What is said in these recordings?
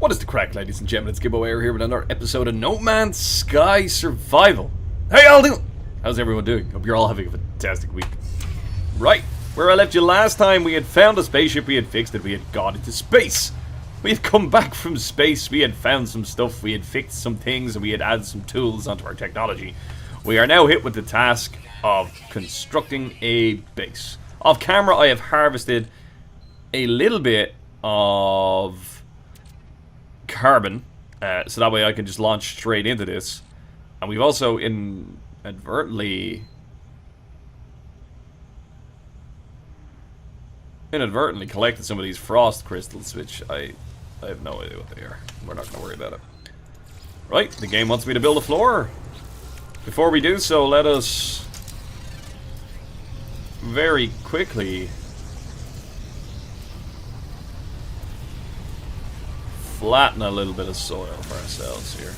What is the crack, ladies and gentlemen? It's Gibbo here with another episode of No Man's Sky Survival. How y'all doing? How's everyone doing? Hope you're all having a fantastic week. Right, where I left you last time, we had found a spaceship, we had fixed it, we had gone into space. We had come back from space, we had found some stuff, we had fixed some things, and we had added some tools onto our technology. We are now hit with the task of constructing a base. Off camera, I have harvested a little bit of carbon, so that way I can just launch straight into this. And we've also inadvertently collected some of these frost crystals, which I have no idea what they are. We're not going to worry about it. Right, the game wants me to build a floor. Before we do so, let us very quickly flatten a little bit of soil for ourselves here.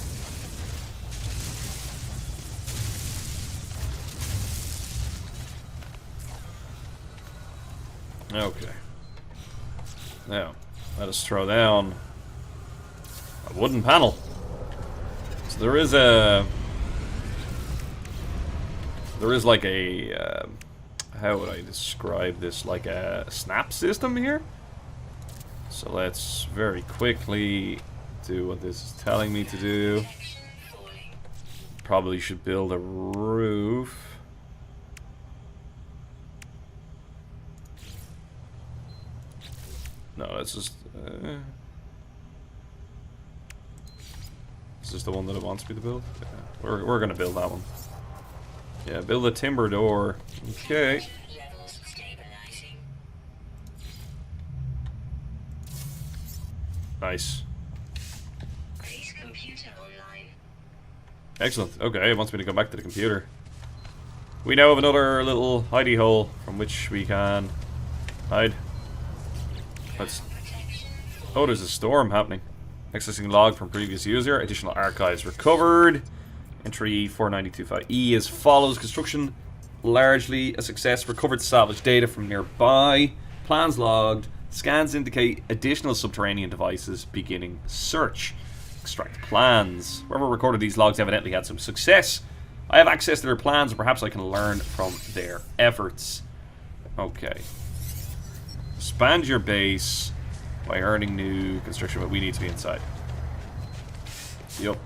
Okay. Now, let us throw down a wooden panel. So there is like a, how would I describe this? Like a snap system here. So let's very quickly do what this is telling me to do. Probably should build a roof. No, that's just... is this the one that it wants me to build? Yeah, we're gonna build that one. Yeah, build a timber door. Okay. Nice. Excellent. Okay, it wants me to go back to the computer. We now have another little hidey hole from which we can hide. Let's... Oh, there's a storm happening. Accessing log from previous user. Additional archives recovered. Entry 4925E as follows. Construction largely a success. Recovered salvage data from nearby. Plans logged. Scans indicate additional subterranean devices. Beginning search. Extract plans. Whoever recorded these logs evidently had some success. I have access to their plans, and perhaps I can learn from their efforts. Okay. Expand your base by earning new construction, but we need to be inside. Yup.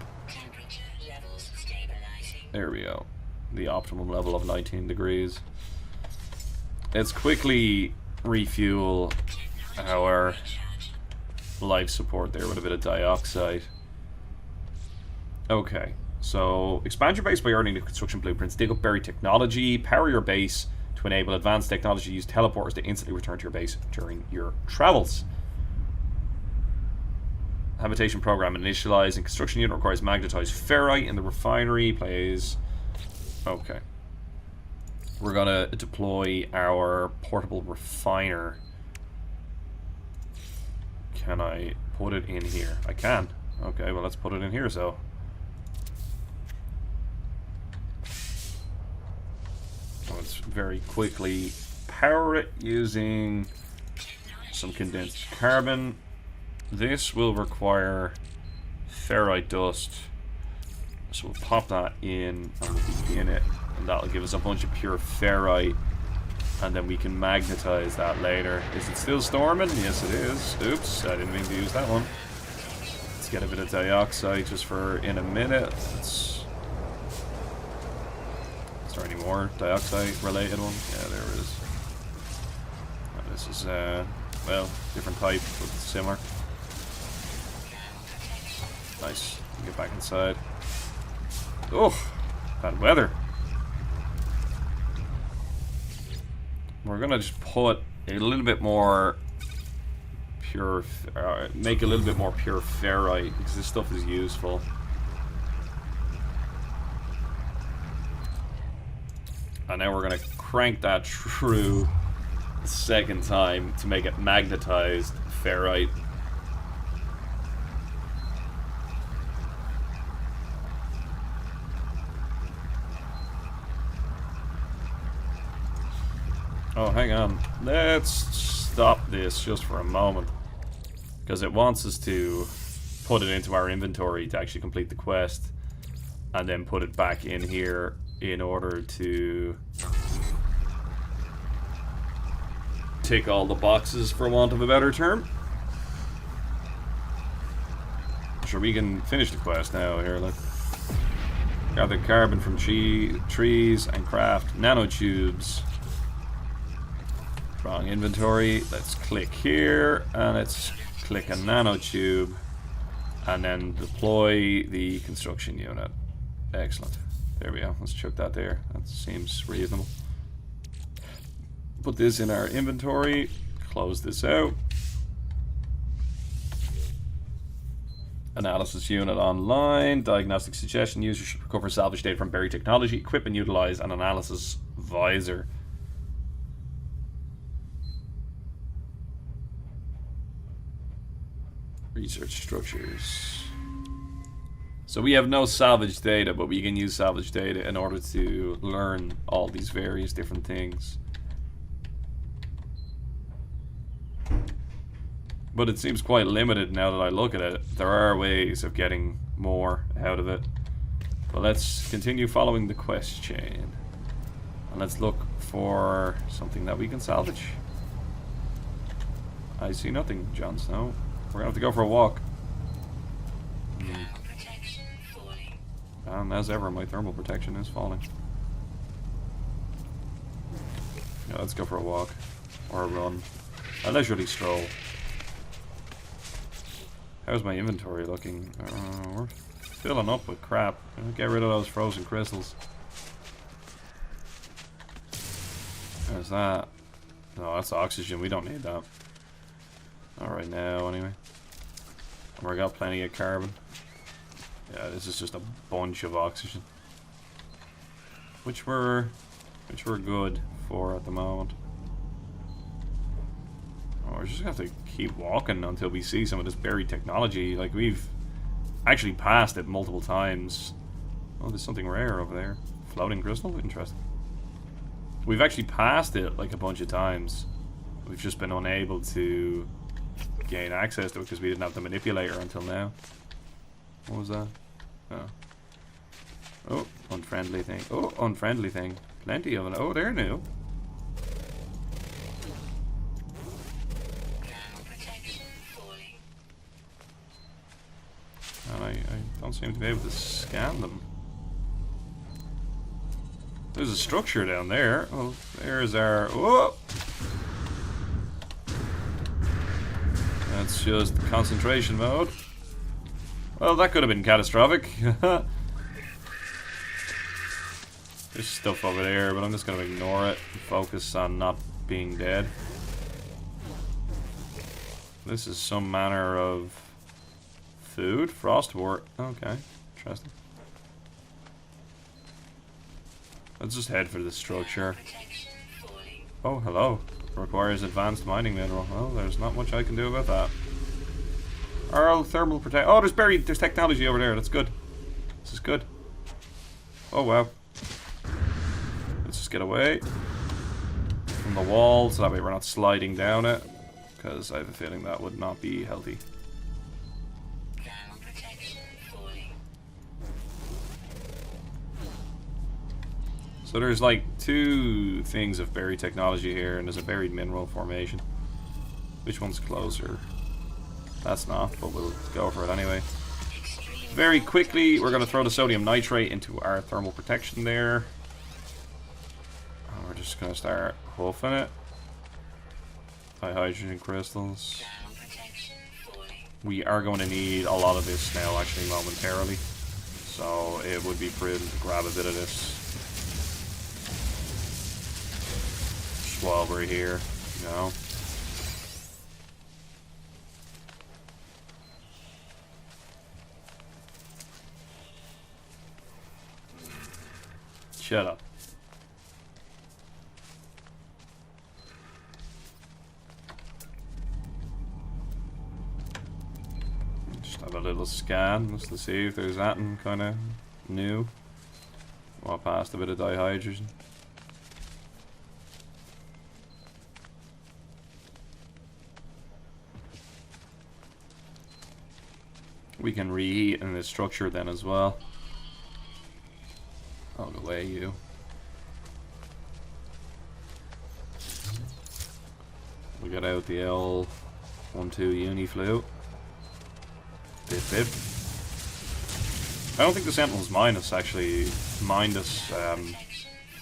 There we go. The optimum level of 19 degrees. Let's quickly refuel our life support there with a bit of dioxide. Okay, so expand your base by earning the construction blueprints. Dig up buried technology. Power your base to enable advanced technology. Use teleporters to instantly return to your base during your travels. Habitation program initializing. Construction unit requires magnetized ferrite in the refinery. Plays. Okay. We're gonna deploy our portable refiner. Can I put it in here? I can. Okay, well let's put it in here, so. Let's very quickly power it using some condensed carbon. This will require ferrite dust. So we'll pop that in and we'll begin it. And that'll give us a bunch of pure ferrite. And then we can magnetize that later. Is it still storming? Yes, it is. Oops, I didn't mean to use that one. Let's get a bit of dioxide just for in a minute. Is there any more dioxide related one? Yeah, there is. And this is, well, different type, but similar. Nice. Get back inside. Oh, bad weather. We're gonna just put a little bit more pure, make a little bit more pure ferrite because this stuff is useful. And now we're gonna crank that through a second time to make it magnetized ferrite. Oh, hang on. Let's stop this just for a moment. Because it wants us to put it into our inventory to actually complete the quest, and then put it back in here in order to tick all the boxes, for want of a better term. Sure, we can finish the quest now. Here, look. Gather carbon from trees and craft nanotubes. Wrong inventory. Let's click here and let's click a nanotube and then deploy the construction unit. Excellent. There we go. Let's chuck that there. That seems reasonable. Put this in our inventory. Close this out. Analysis unit online. Diagnostic suggestion. Users should recover salvage data from buried technology. Equip and utilize an analysis visor. Research structures. So we have no salvage data, but we can use salvage data in order to learn all these various different things. But it seems quite limited now that I look at it. There are ways of getting more out of it. But let's continue following the quest chain. And let's look for something that we can salvage. I see nothing, Jon Snow. We're gonna have to go for a walk. And as ever, my thermal protection is falling. Yeah, let's go for a walk. Or a run. A leisurely stroll. How's my inventory looking? We're filling up with crap. Get rid of those frozen crystals. There's that. No, that's oxygen. We don't need that. Not right now, anyway. And we got plenty of carbon. Yeah, this is just a bunch of oxygen, which we're good for at the moment. Oh, we're just gonna have to keep walking until we see some of this buried technology. Like, we've actually passed it multiple times. Oh, there's something rare over there. Floating crystal? Interesting. We've actually passed it like a bunch of times. We've just been unable to gain access to it because we didn't have the manipulator until now. What was that? Oh. Oh, unfriendly thing. Oh, unfriendly thing. Plenty of it. Oh, they're new. And I don't seem to be able to scan them. There's a structure down there. Oh, there's our... Whoa! That's just concentration mode. Well, that could have been catastrophic. There's stuff over there, but I'm just going to ignore it and focus on not being dead. This is some manner of food. Frostwort. Okay, interesting. Let's just head for the structure. Oh, hello. Requires advanced mining mineral. Well, there's not much I can do about that. Our thermal protect. Oh, there's technology over there. That's good. This is good. Oh, wow. Let's just get away from the wall so that way we're not sliding down it. Because I have a feeling that would not be healthy. So there's like two things of buried technology here, and there's a buried mineral formation. Which one's closer? That's not, but we'll go for it anyway. Very quickly, we're going to throw the sodium nitrate into our thermal protection there. And we're just going to start hoofing it. Hydrogen crystals. We are going to need a lot of this now, actually, momentarily. So it would be prudent to grab a bit of this while we're here, you know. Shut up. Just have a little scan just to see if there's anything kind of new. Walk past a bit of dihydrogen. We can reheat in this structure then as well. Out of the way, you. We got out the L12 uni flute. Bip bip. I don't think the Sentinels mind us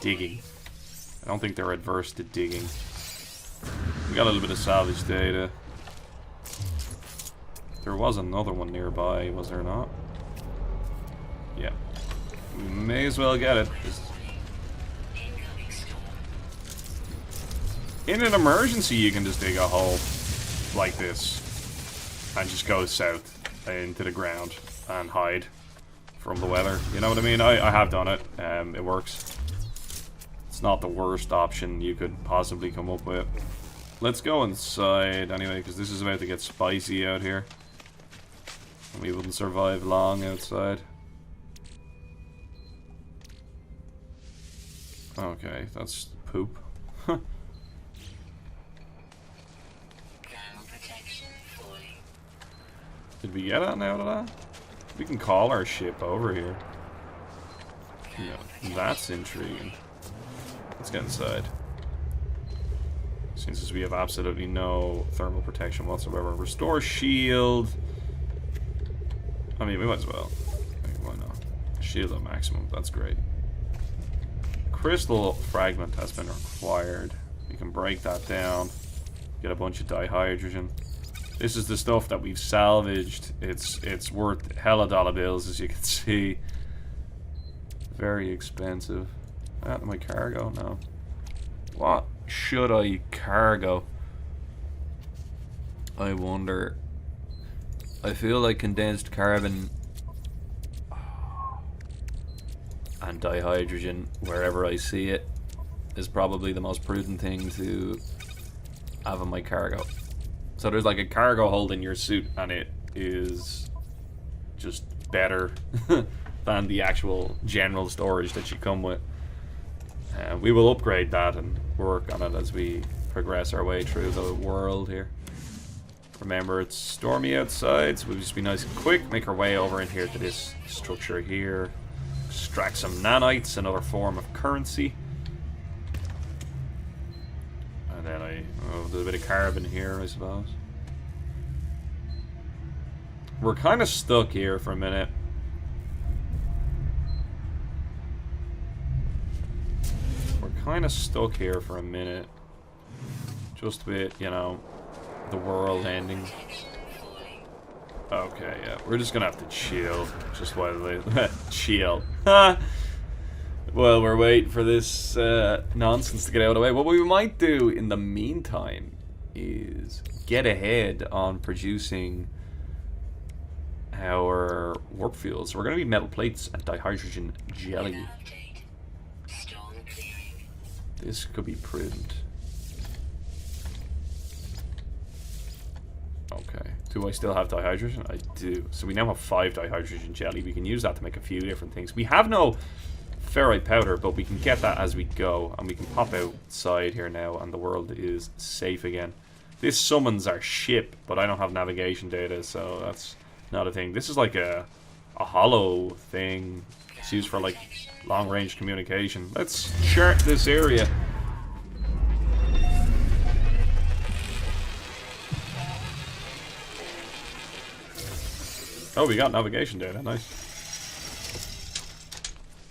digging. I don't think they're adverse to digging. We got a little bit of salvage data. There was another one nearby, was there not? Yeah. We may as well get it. In an emergency, you can just dig a hole like this and just go south into the ground and hide from the weather. You know what I mean? I have done it. It works. It's not the worst option you could possibly come up with. Let's go inside anyway, because this is about to get spicy out here. And we wouldn't survive long outside. Okay, that's poop. Did we get out out of that? We can call our ship over here. Yeah, that's intriguing. Let's get inside. Since we have absolutely no thermal protection whatsoever. Restore shield. I mean, we might as well. Why not? Shield at maximum. That's great. Crystal fragment has been required. We can break that down. Get a bunch of dihydrogen. This is the stuff that we've salvaged. It's worth hella dollar bills, as you can see. Very expensive. My cargo? No. What should I cargo? I wonder. I feel like condensed carbon and dihydrogen, wherever I see it, is probably the most prudent thing to have in my cargo. So there's like a cargo hold in your suit, and it is just better than the actual general storage that you come with. We will upgrade that and work on it as we progress our way through the world here. Remember, it's stormy outside, so we'll just be nice and quick. Make our way over in here to this structure here. Extract some nanites, another form of currency. And then there's a bit of carbon here, I suppose. We're kind of stuck here for a minute. Just with, you know, the world ending. Okay, yeah, we're just gonna have to chill. Just while they chill. Well, we're waiting for this nonsense to get out of the way. What we might do in the meantime is get ahead on producing our warp fuels. So we're gonna need metal plates and dihydrogen jelly. This could be prudent. Okay. Do I still have dihydrogen? I do. So we now have 5 dihydrogen jelly. We can use that to make a few different things. We have no ferrite powder, but we can get that as we go. And we can pop outside here now, and the world is safe again. This summons our ship, but I don't have navigation data, so that's not a thing. This is like a hollow thing. It's used for like long-range communication. Let's chart this area. Oh, we got navigation data. Nice.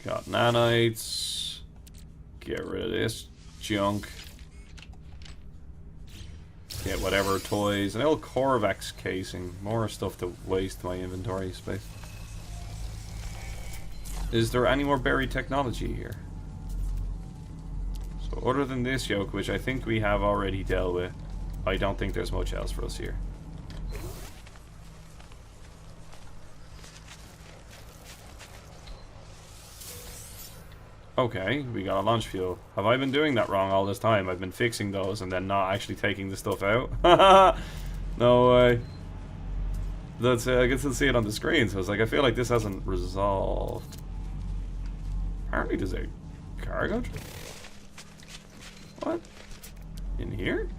Got nanites. Get rid of this junk. Get whatever toys. An old Corvex casing. More stuff to waste my inventory space. Is there any more buried technology here? So other than this yoke, which I think we have already dealt with, I don't think there's much else for us here. Okay, we got a launch fuel. Have I been doing that wrong all this time? I've been fixing those and then not actually taking the stuff out? No way. That's I can still see it on the screen, so it's like I feel like this hasn't resolved. Apparently there's a cargo. What? In here?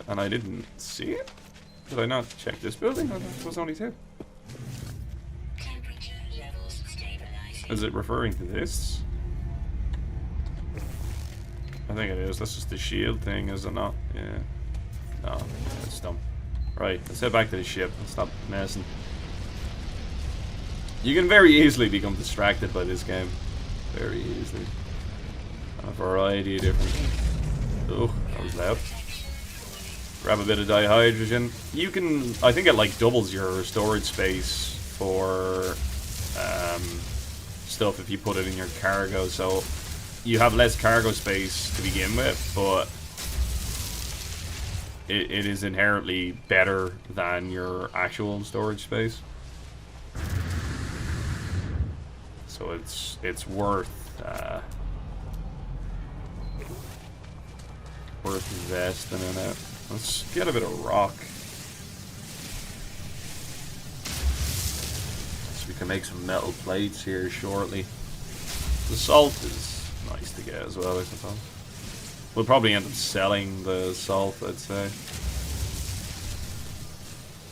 And I didn't see it? Did I not check this building? There was only 2. Is it referring to this? I think it is. That's just the shield thing, is it not? Yeah. No, it's dumb. Right, let's head back to the ship and stop messing. You can very easily become distracted by this game. Very easily. A variety of different... Oh, that was loud. Grab a bit of dihydrogen. You can... I think it like doubles your storage space for stuff if you put it in your cargo. So you have less cargo space to begin with, but it is inherently better than your actual storage space. So it's worth investing in it. Let's get a bit of rock, so we can make some metal plates here shortly. The salt is nice to get as well, I suppose. We'll probably end up selling the salt, I'd say,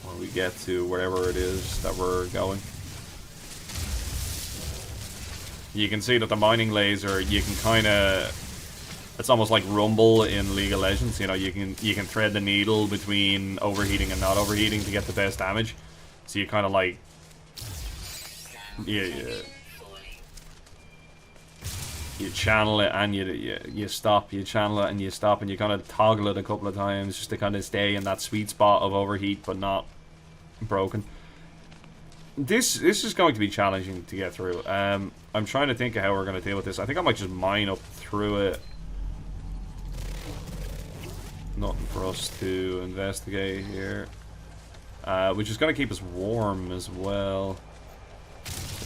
when we get to wherever it is that we're going. You can see that the mining laser, you can kind of... It's almost like Rumble in League of Legends. You know, you can thread the needle between overheating and not overheating to get the best damage. So you kind of like... You channel it and you stop. You channel it and you stop, and you kind of toggle it a couple of times just to kind of stay in that sweet spot of overheat but not broken. This is going to be challenging to get through. I'm trying to think of how we're going to deal with this. I think I might just mine up through it. Nothing for us to investigate here. Which is going to keep us warm as well.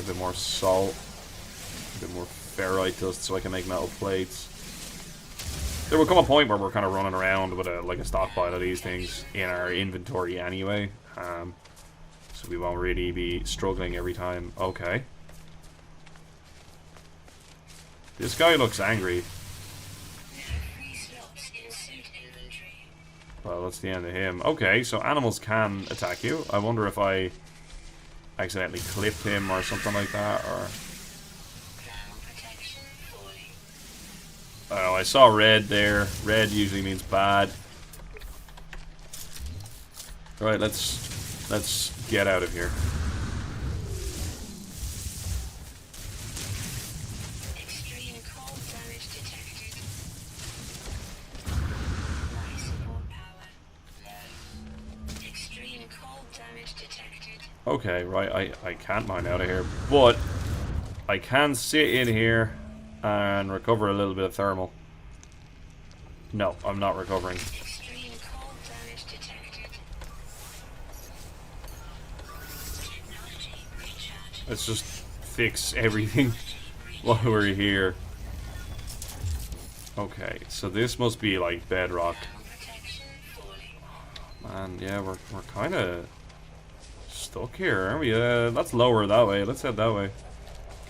A bit more salt. A bit more ferrite dust so I can make metal plates. There will come a point where we're kind of running around with like a stockpile of these things in our inventory anyway. So we won't really be struggling every time. Okay. This guy looks angry. Well, that's the end of him. Okay, so animals can attack you. I wonder if I accidentally clipped him or something like that, or... Oh, I saw red there. Red usually means bad. Alright, let's get out of here. Okay, right, I can't mine out of here, but I can sit in here and recover a little bit of thermal. No, I'm not recovering. Let's just fix everything while we're here. Okay, so this must be like bedrock. Man, yeah, we're kind of stuck here, aren't we? Let's lower that way. Let's head that way.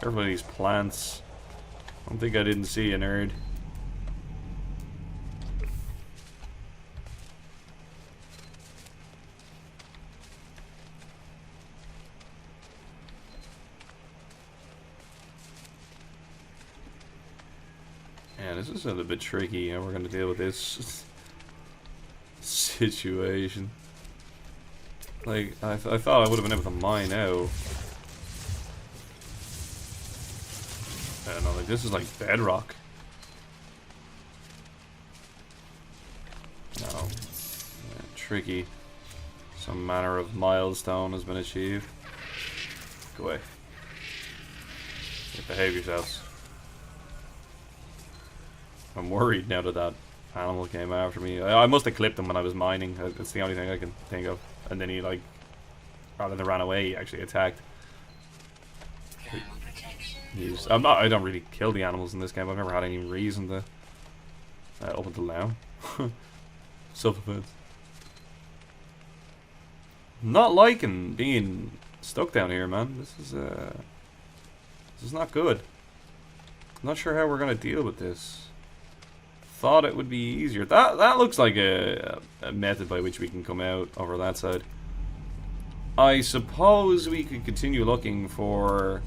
Careful of these plants. I don't think I didn't see you, nerd. Yeah, this is a little bit tricky how we're going to deal with this situation. Like, I thought I would have been able to mine out. I don't know, like, this is like bedrock. No. Yeah, tricky. Some manner of milestone has been achieved. Go away. Behave yourselves. I'm worried now that that animal came after me. I must have clipped him when I was mining. That's the only thing I can think of. And then he, like, rather than ran away, he actually attacked. I don't really kill the animals in this game. I've never had any reason to. Up until now. Self-defense. Not liking being stuck down here, man. This is not good. I'm not sure how we're gonna deal with this. Thought it would be easier. That looks like a method by which we can come out over that side. I suppose we could continue looking for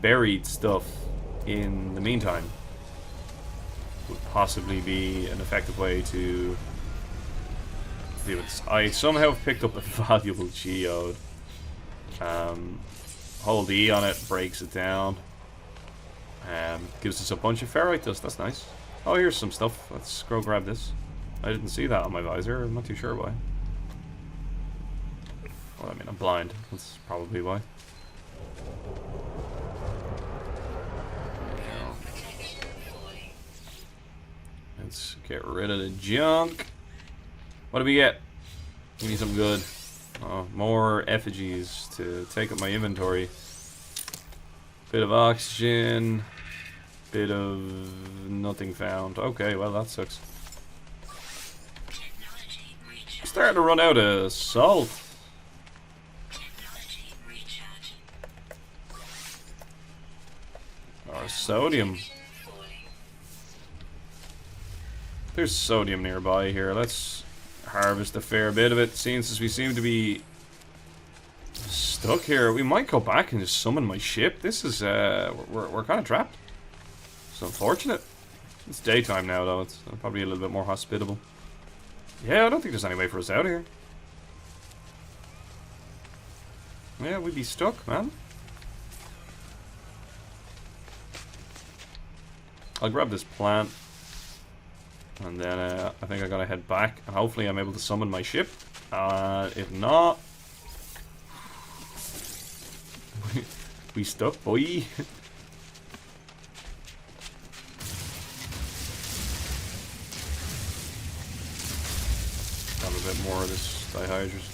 buried stuff in the meantime would possibly be an effective way to do it. I somehow picked up a valuable geode. Hold E on it, breaks it down. Gives us a bunch of ferrite dust, that's nice. Oh, here's some stuff. Let's go grab this. I didn't see that on my visor, I'm not too sure why. Well, I mean, I'm blind. That's probably why. Let's get rid of the junk. What do we get? Give me something good. Oh, more effigies to take up my inventory. Bit of oxygen. Bit of nothing found. Okay, well that sucks. I'm starting to run out of salt. Or sodium. There's sodium nearby here. Let's harvest a fair bit of it. Since we seem to be stuck here, we might go back and just summon my ship. This is we're kind of trapped. It's unfortunate. It's daytime now though. It's probably a little bit more hospitable. Yeah, I don't think there's any way for us out of here. Yeah, we'd be stuck, man. I'll grab this plant. And then I think I gotta head back. And hopefully I'm able to summon my ship. If not... we stuck, boy. Have a bit more of this dihydrous.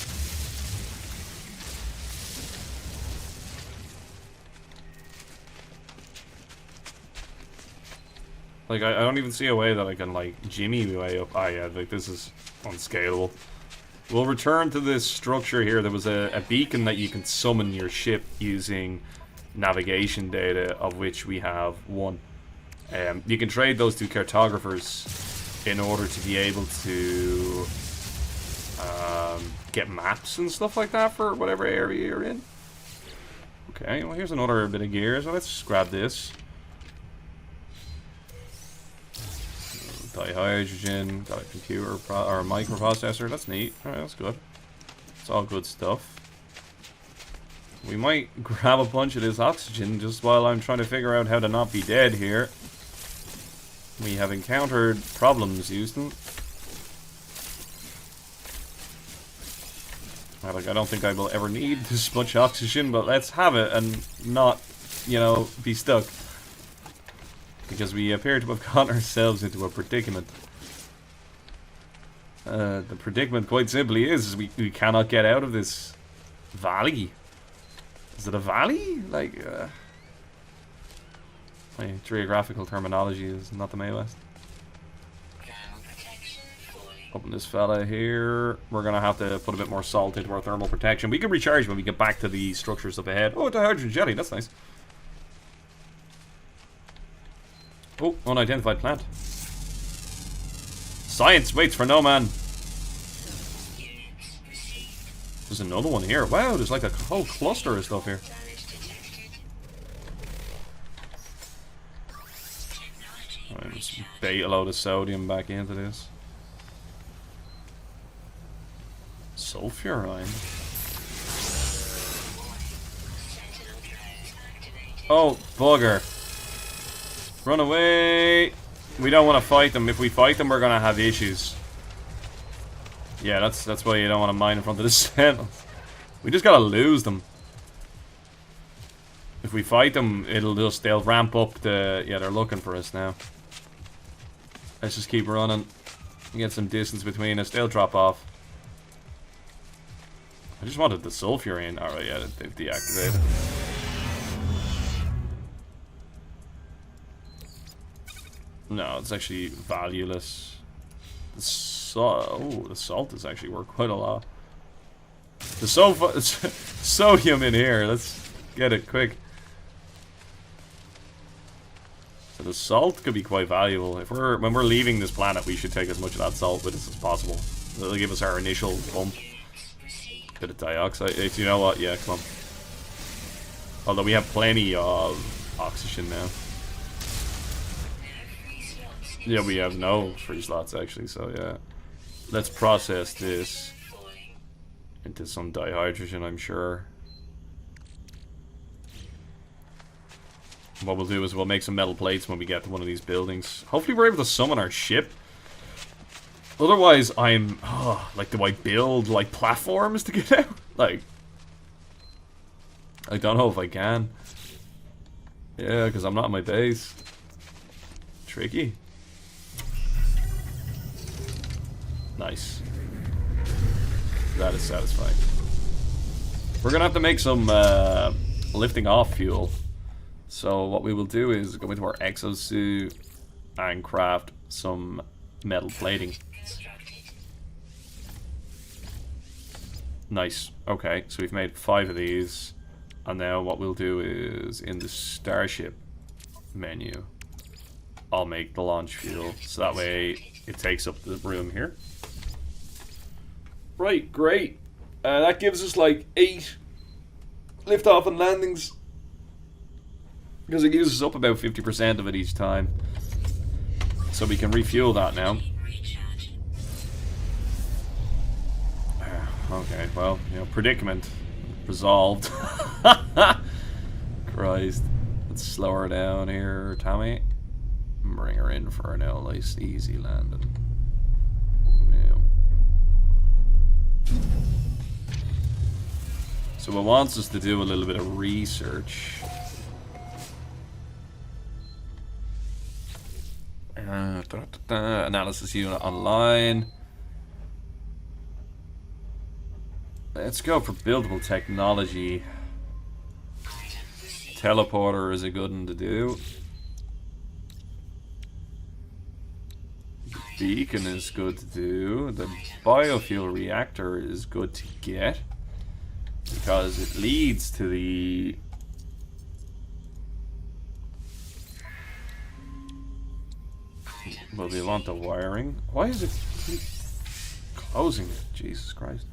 Like, I don't even see a way that I can, like, jimmy my way up. Ah, yeah, like, this is unscalable. We'll return to this structure here. There was a beacon that you can summon your ship using navigation data, of which we have one. You can trade those two cartographers in order to be able to get maps and stuff like that for whatever area you're in. Okay, well, here's another bit of gear, so let's just grab this. Dihydrogen, got a computer or a microprocessor, that's neat. Alright, that's good. It's all good stuff. We might grab a bunch of this oxygen just while I'm trying to figure out how to not be dead here. We have encountered problems, Houston. Like, I don't think I will ever need this much oxygen, but let's have it and not, you know, be stuck. Because we appear to have gotten ourselves into a predicament. The predicament, quite simply, is we cannot get out of this valley. Is it a valley? Like, my geographical terminology is not the May West. Open this fella here. We're gonna have to put a bit more salt into our thermal protection. We can recharge when we get back to the structures up ahead. Oh, dihydrogen jelly, that's nice. Oh, unidentified plant. Science waits for no man. There's another one here. Wow, there's like a whole cluster of stuff here. Alright, let's bait a load of sodium back into this. Sulfurine. Oh, bugger. Run away. We don't want to fight them. If we fight them, we're going to have issues. Yeah, that's why you don't want to mine in front of the sentinels. We just got to lose them. If we fight them, they'll ramp up the... Yeah, they're looking for us now. Let's just keep running. Get some distance between us. They'll drop off. I just wanted the sulfurine. Alright, yeah, they've deactivated. No, it's actually valueless. The salt is actually worth quite a lot. The sodium in here. Let's get it quick. So the salt could be quite valuable. When we're leaving this planet, we should take as much of that salt with us as possible. It'll give us our initial bump. Bit of dioxide. You know what? Yeah, come on. Although we have plenty of oxygen now. Yeah, we have no free slots actually, so yeah. Let's process this into some dihydrogen, I'm sure. What we'll do is we'll make some metal plates when we get to one of these buildings. Hopefully we're able to summon our ship. Otherwise, I'm... Oh, like, do I build, like, platforms to get out? Like... I don't know if I can. Yeah, because I'm not in my base. Tricky. Nice. That is satisfying. We're gonna have to make some lifting off fuel. So what we will do is go into our exosuit and craft some metal plating. Nice. Okay, so we've made 5 of these. And now what we'll do is in the starship menu, I'll make the launch fuel. So that way it takes up the room here. Right, great. That gives us like 8 liftoff and landings. Because it uses up about 50% of it each time. So we can refuel that now. Okay, well, you know, predicament resolved. Christ. Let's slow her down here, Tommy. Bring her in for a nice, easy landing. Yeah. So it wants us to do a little bit of research. Analysis unit online. Let's go for buildable technology. Teleporter is a good one to do. The beacon is good to do. The biofuel reactor is good to get because it leads to the... Well, we want the wiring. Why is it keep closing it? Jesus Christ.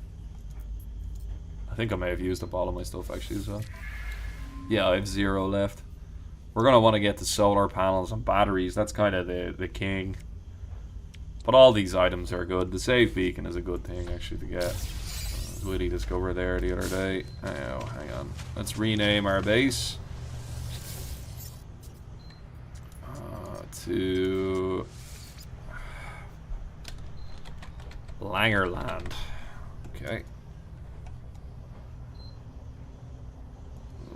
I think I may have used up all of my stuff actually as well. Yeah, I have 0 left. We're going to want to get the solar panels and batteries. That's kind of the king. But all these items are good. The save beacon is a good thing actually to get. Woody discovered there the other day. Oh, hang on. Let's rename our base. To... Langerland. Okay.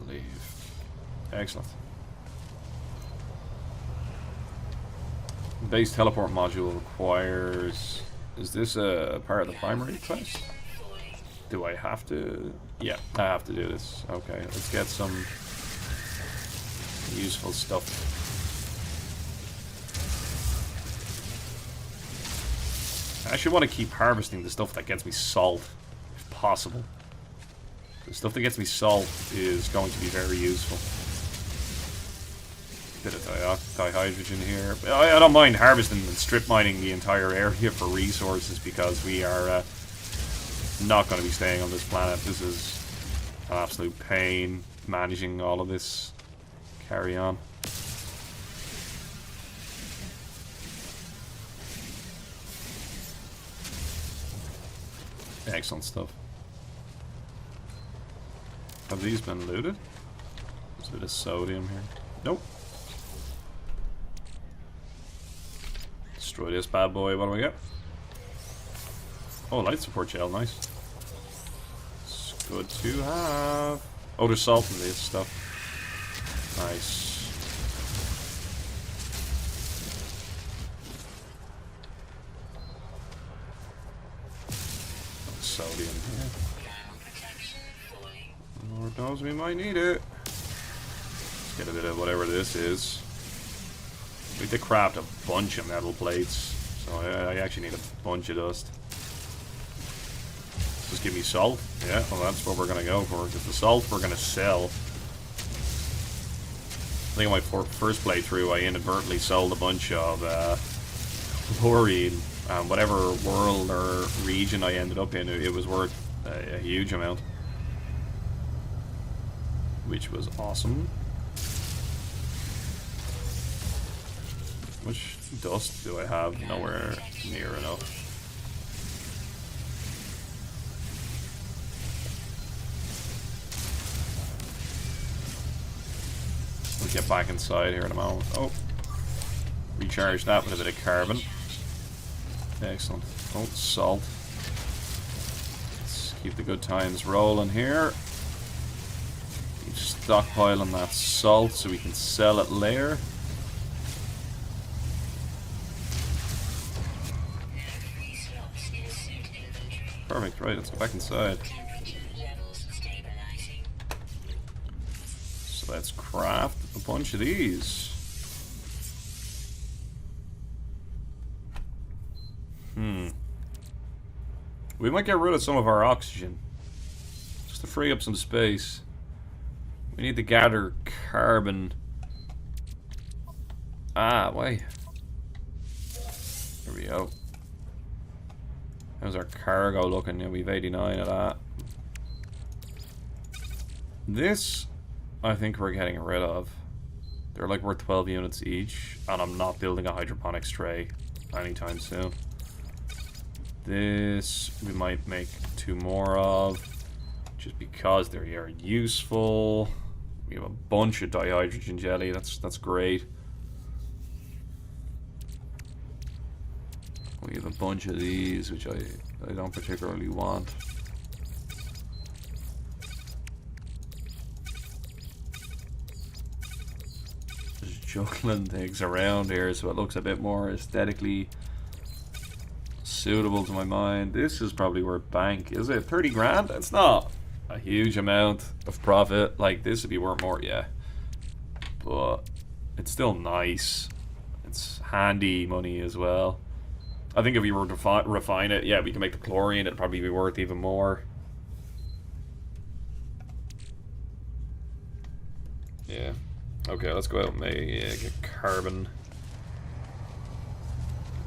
Leave. Excellent. Base teleport module requires... Is this a part of the primary quest? Do I have to... Yeah, I have to do this. Okay, let's get some useful stuff. I actually want to keep harvesting the stuff that gets me salt, if possible. The stuff that gets me salt is going to be very useful. Bit of dihydrogen here. I don't mind harvesting and strip mining the entire area for resources because we are not going to be staying on this planet. This is an absolute pain managing all of this carry on. Excellent stuff. Have these been looted? There's a bit of sodium here. Nope. Destroy this bad boy. What do we get? Oh, light support gel. Nice. It's good to have. Oh, there's salt in this stuff. Nice. Sodium here. Lord knows we might need it. Let's get a bit of whatever this is. We need to craft a bunch of metal plates, so I actually need a bunch of dust. Just give me salt. Yeah, well that's what we're gonna go for. Because the salt we're gonna sell. I think on my first playthrough I inadvertently sold a bunch of chlorine. Whatever world or region I ended up in, it was worth a huge amount. which was awesome. Which dust do I have? Nowhere near enough. We'll get back inside here in a moment. Oh. Recharge that with a bit of carbon. Excellent. Oh, salt. Let's keep the good times rolling here. Keep stockpiling that salt so we can sell it later. Perfect, right, let's go back inside. So let's craft a bunch of these. We might get rid of some of our oxygen. Just to free up some space. We need to gather carbon. Ah, wait. There we go. How's our cargo looking? Yeah, we've 89 of that. This, I think we're getting rid of. They're like worth 12 units each, and I'm not building a hydroponics tray anytime soon. This we might make 2 more of, just because they are useful. We have a bunch of dihydrogen jelly. That's great. We have a bunch of these, which I don't particularly want. Just juggling things around here so it looks a bit more aesthetically suitable to my mind. This is probably worth bank. Is it 30 grand? It's not a huge amount of profit. Like, this would be worth more, yeah. But it's still nice. It's handy money as well. I think if we were to refine it, yeah, we can make the chlorine, it'd probably be worth even more. Yeah. Okay, let's go out and get carbon.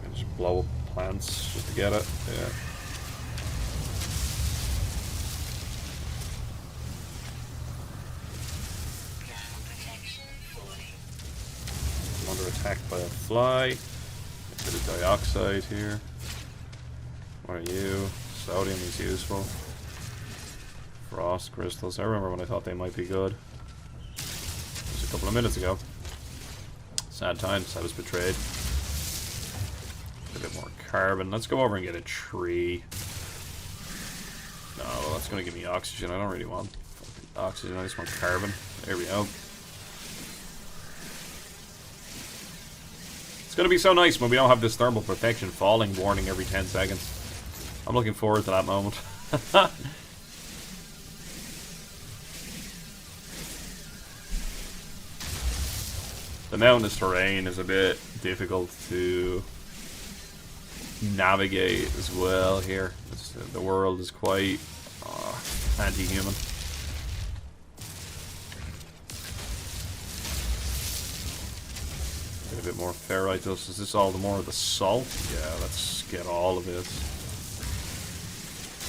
And just blow up plants just to get it. Yeah. I'm under attack by a fly. A bit of dioxide here. What are you? Sodium is useful. Frost crystals. I remember when I thought they might be good. Just a couple of minutes ago. Sad times. I was betrayed. A bit more carbon. Let's go over and get a tree. No, well, that's going to give me oxygen. I don't really want oxygen. I just want carbon. There we go. It's going to be so nice when we don't have this thermal protection falling warning every 10 seconds. I'm looking forward to that moment. The mountainous terrain is a bit difficult to navigate as well here. The world is quite anti-human. Get a bit more ferrite dust. Is this all the more of the salt? Yeah, let's get all of this.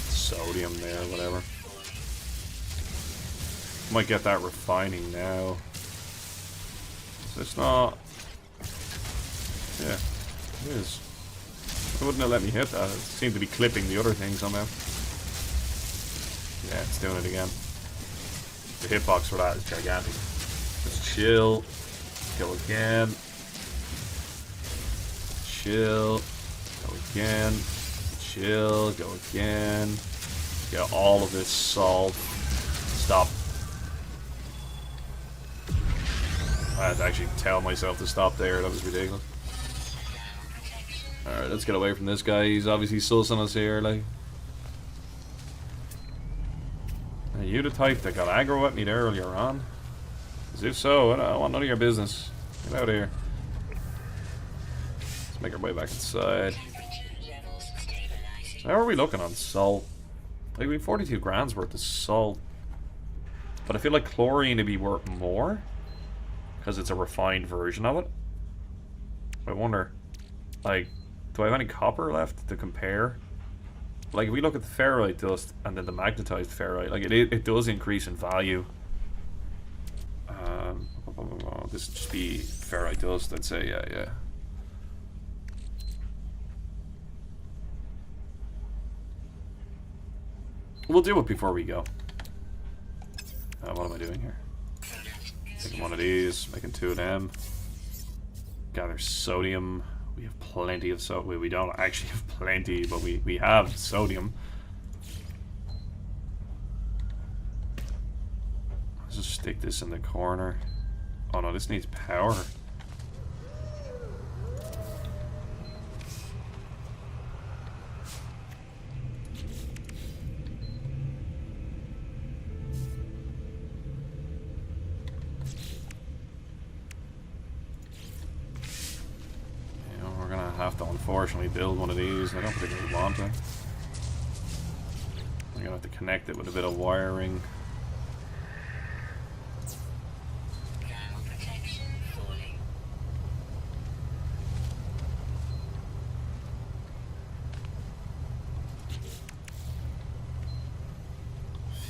Sodium there, whatever. Might get that refining now. So it's not... Yeah, it is. It wouldn't have let me hit that. It seemed to be clipping the other thing somehow. Yeah, it's doing it again. The hitbox for that is gigantic. Just chill. Go again. Chill. Go again. Chill. Go again. Get all of this salt. Stop. I had to actually tell myself to stop there. That was ridiculous. Alright, let's get away from this guy. He's obviously sussing us here, like. Are you the type that got aggro at me there earlier on? As if so, I want none of your business. Get out of here. Let's make our way back inside. So how are we looking on salt? Like, we have 42 grand's worth of salt. But I feel like chlorine would be worth more. Because it's a refined version of it. I wonder, like, do I have any copper left to compare? Like, if we look at the ferrite dust and then the magnetized ferrite, like, it does increase in value. this would just be ferrite dust, I'd say, yeah. We'll do it before we go. What am I doing here? Taking one of these, making 2 of them. Gather sodium. We have plenty of sodium. We don't actually have plenty, but we have sodium. Let's just stick this in the corner. Oh no, this needs power. Have to unfortunately build one of these. I don't particularly want to. I'm gonna have to connect it with a bit of wiring.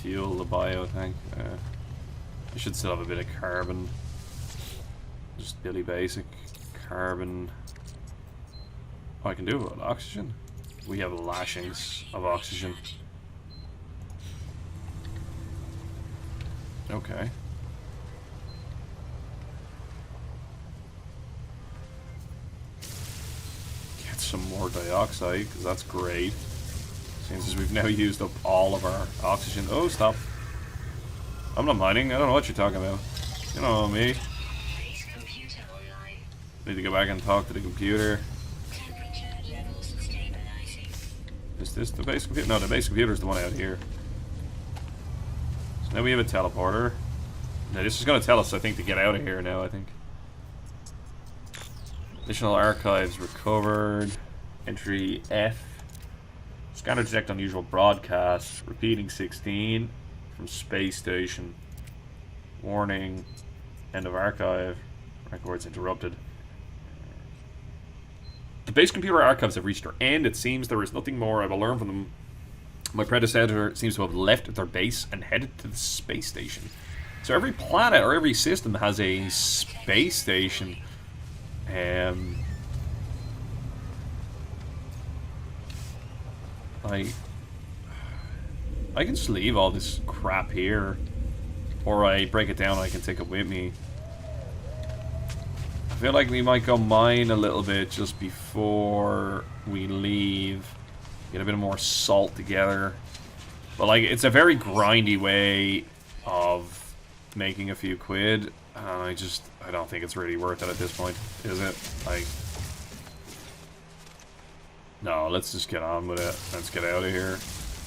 Fuel the bio tank. I should still have a bit of carbon. Just really basic carbon. Oh, I can do it with oxygen. We have lashings of oxygen. Okay. Get some more dioxide, because that's great. Seems as we've now used up all of our oxygen. Oh, stop. I'm not mining. I don't know what you're talking about. You know me. Need to go back and talk to the computer. Is this the base computer? No, the base computer is the one out here. So now we have a teleporter. Now this is going to tell us, I think, to get out of here now, I think. Additional archives recovered. Entry F. Scanner detect unusual broadcast. Repeating 16 from space station. Warning. End of archive. Records interrupted. The base computer archives have reached their end. It seems there is nothing more I will learn from them. My predecessor seems to have left their base and headed to the space station. So every planet or every system has a space station. I can just leave all this crap here, or I break it down and I can take it with me. I feel like we might go mine a little bit just before we leave. Get a bit more salt together. But like, it's a very grindy way of making a few quid. I don't think it's really worth it at this point, is it? Like, no, let's just get on with it. Let's get out of here.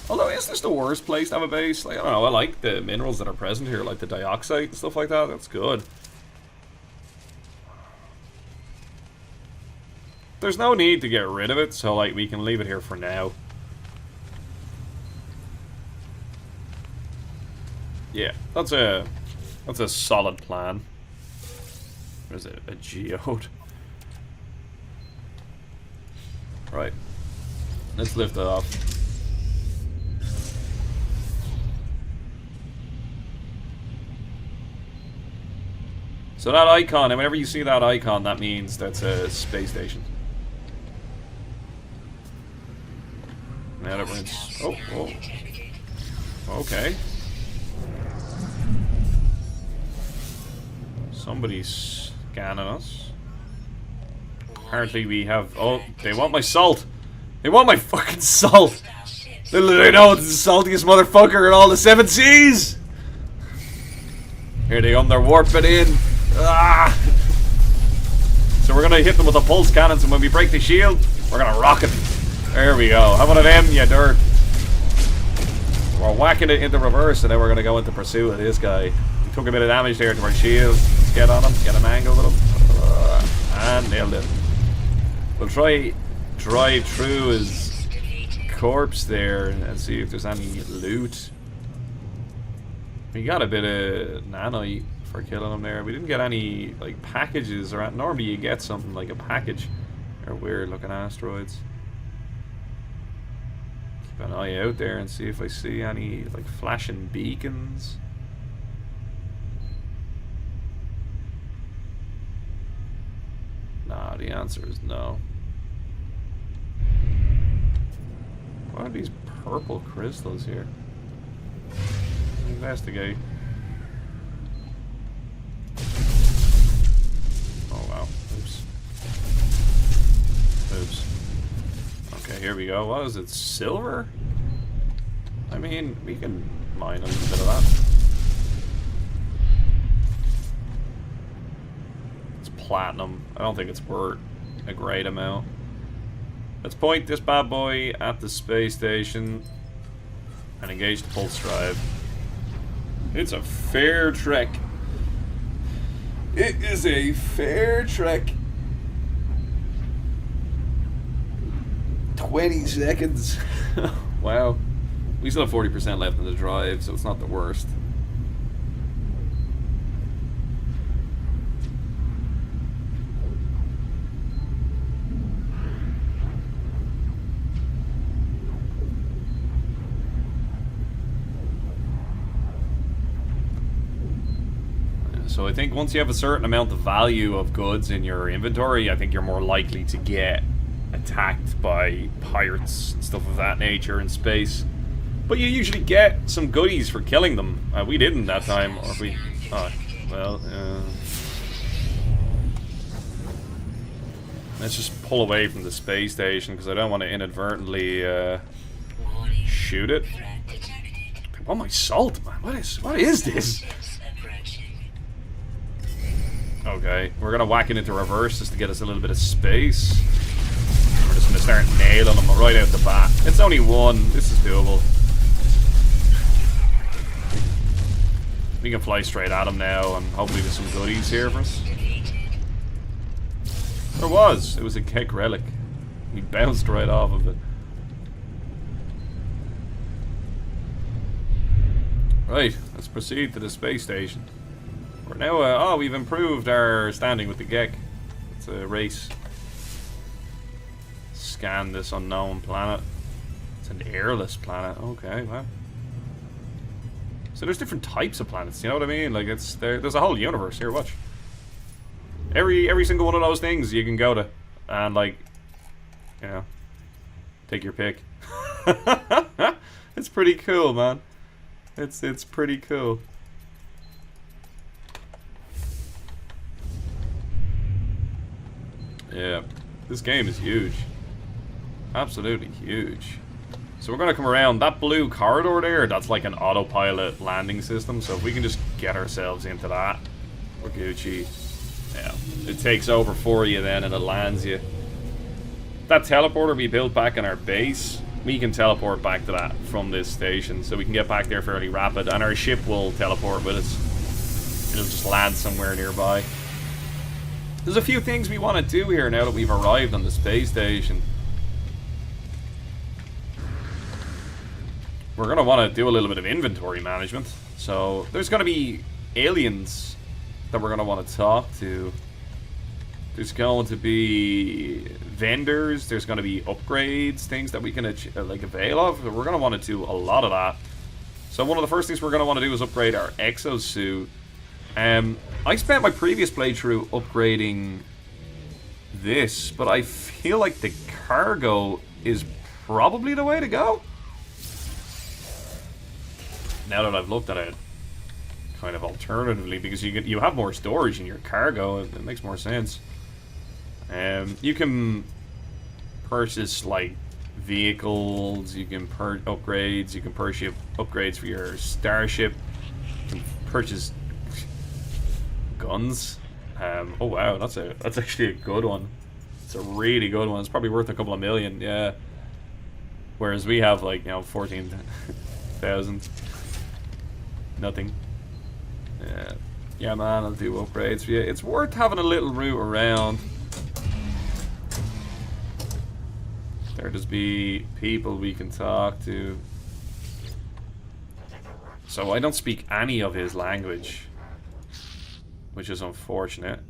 Although, is this the worst place to have a base? Like, I don't know, I like the minerals that are present here, like the dioxide and stuff like that. That's good. There's no need to get rid of it, so like we can leave it here for now. Yeah, that's a solid plan. There's a geode. Right. Let's lift it off. So that icon, and whenever you see that icon, that means that's a space station. Now that we're in... Oh. Okay. Somebody's scanning us. Apparently we have... Oh, they want my salt! They want my fucking salt! Little do they know it's the saltiest motherfucker in all the 7 seas! Here they come, they're warping in. Ah! So we're gonna hit them with the pulse cannons, and when we break the shield, we're gonna rock it. There we go. Have one of them, you dirt. We're whacking it into reverse, and then we're going to go into pursuit of this guy. We took a bit of damage there to our shield. Let's get on him, get an angle with him. And nailed it. We'll try drive through his corpse there and see if there's any loot. We got a bit of nanite for killing him there. We didn't get any like packages or normally you get something like a package. They're weird looking asteroids. An eye out there and see if I see any like flashing beacons. the answer is no. What are these purple crystals here? Investigate. Oh wow. Oops. Oops. Okay, here we go. What is it? Silver? I mean, we can mine a little bit of that. It's platinum. I don't think it's worth a great amount. Let's point this bad boy at the space station and engage the pulse drive. It's a fair trek. It is a fair trek. 20 seconds. Wow. We still have 40% left in the drive, so it's not the worst. So I think once you have a certain amount of value of goods in your inventory, I think you're more likely to get attacked by pirates and stuff of that nature in space. But you usually get some goodies for killing them. We didn't that time, or we... Oh, well, let's just pull away from the space station, because I don't want to inadvertently shoot it. Oh my salt, man. What is this? Okay, we're gonna whack it into reverse just to get us a little bit of space. We're just gonna start nailing them right out the bat. It's only one. This is doable. We can fly straight at him now, and hopefully there's some goodies here for us. There was. It was a Keck relic. We bounced right off of it. Right, let's proceed to the space station. We're now, oh, we've improved our standing with the Gek. It's a race. Scan this unknown planet. It's an airless planet. Okay, wow. So there's different types of planets, you know what I mean? Like, it's there's a whole universe here, watch. Every single one of those things you can go to. And, like, you know, take your pick. It's pretty cool, man. It's pretty cool. Yeah, this game is huge. Absolutely huge. So we're going to come around. That blue corridor there, that's like an autopilot landing system. So if we can just get ourselves into that, we're Gucci. Yeah, it takes over for you then and it lands you. That teleporter we built back in our base, we can teleport back to that from this station. So we can get back there fairly rapid. And our ship will teleport with us. It'll just land somewhere nearby. There's a few things we want to do here now that we've arrived on the space station. We're going to want to do a little bit of inventory management. So there's going to be aliens that we're going to want to talk to. There's going to be vendors. There's going to be upgrades, things that we can like avail of. We're going to want to do a lot of that. So one of the first things we're going to want to do is upgrade our exosuit. I spent my previous playthrough upgrading this, but I feel like the cargo is probably the way to go. Now that I've looked at it kind of alternatively, because you have more storage in your cargo, it makes more sense. You can purchase like vehicles, you can upgrades, you can purchase upgrades for your starship, you can purchase guns. Oh wow, that's actually a good one. It's a really good one. It's probably worth a couple of million, yeah. Whereas we have like, you know, 14,000. Nothing. Yeah, man, I'll do upgrades for you. It's worth having a little route around. There just be people we can talk to. So I don't speak any of his language, which is unfortunate.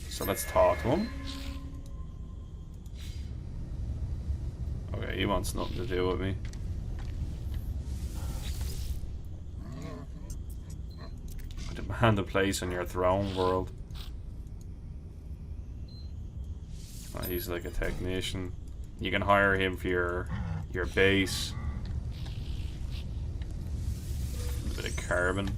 So let's talk to him. Okay, he wants nothing to do with me. I demand a place on your throne, world. He's like a technician. You can hire him for your base. A bit of carbon.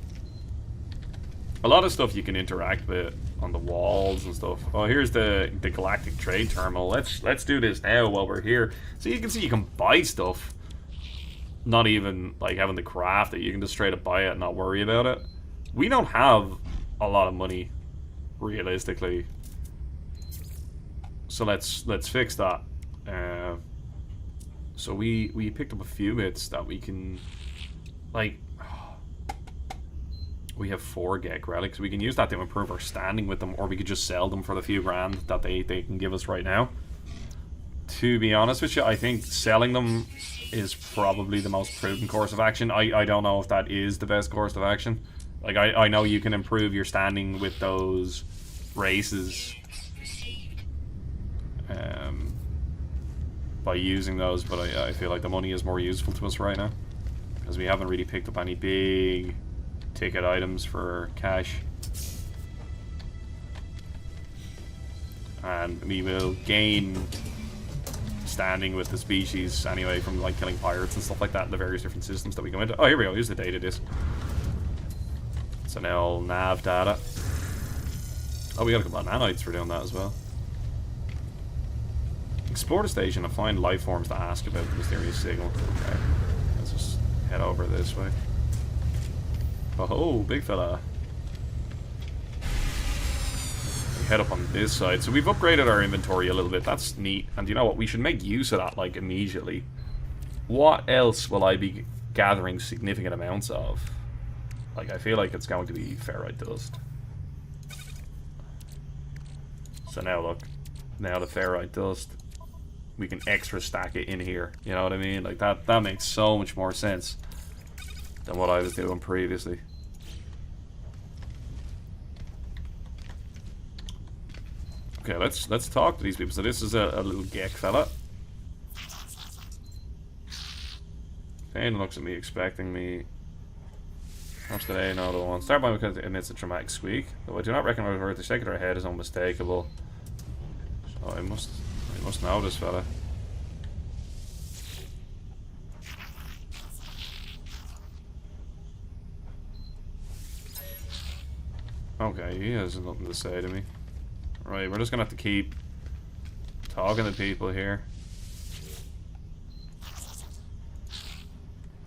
A lot of stuff you can interact with on the walls and stuff. Oh, here's the galactic trade terminal. Let's do this now while we're here. So you can see you can buy stuff. Not even like having to craft it. You can just straight up buy it and not worry about it. We don't have a lot of money, realistically. So let's fix that. So we picked up a few bits that we can, like, we have 4 Gek relics. We can use that to improve our standing with them, or we could just sell them for the few grand that they can give us right now. To be honest with you, I think selling them is probably the most prudent course of action. I don't know if that is the best course of action. Like, I know you can improve your standing with those races by using those, but I feel like the money is more useful to us right now, because we haven't really picked up any big ticket items for cash. And we will gain standing with the species anyway from like killing pirates and stuff like that in the various different systems that we go into. Oh, here we go. Here's the data disk. So now nav data. Oh, we got a couple of nanites for doing that as well. Explore the station and find life forms to ask about the mysterious signal. Okay, let's just head over this way. Oh, big fella. We head up on this side. So we've upgraded our inventory a little bit. That's neat. And you know what? We should make use of that, like, immediately. What else will I be gathering significant amounts of? Like, I feel like it's going to be ferrite dust. So now, look. Now the ferrite dust, we can extra stack it in here. You know what I mean? Like, that makes so much more sense than what I was doing previously. Okay, let's talk to these people. So this is a little Gek fella. Fane looks at me, expecting me. Perhaps today, no, the one. Start by because it emits a dramatic squeak. Though I do not recognize where the shake of their head is unmistakable. So I must know this fella. Okay, he has nothing to say to me. Right, we're just gonna have to keep talking to people here.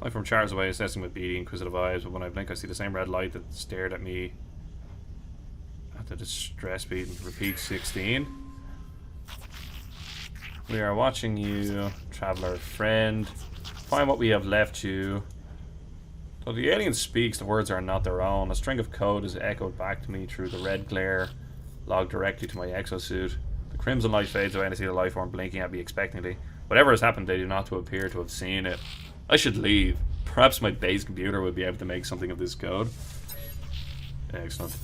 Light from chars away, assessing with beady, inquisitive eyes, but when I blink I see the same red light that stared at me at the distress bead. Repeat 16. We are watching you, traveler friend. Find what we have left you. Though the alien speaks, the words are not their own. A string of code is echoed back to me through the red glare, logged directly to my exosuit. The crimson light fades away and I see the life form blinking at me expectantly. Whatever has happened, they do not appear to have seen it. I should leave. Perhaps my base computer would be able to make something of this code. Excellent.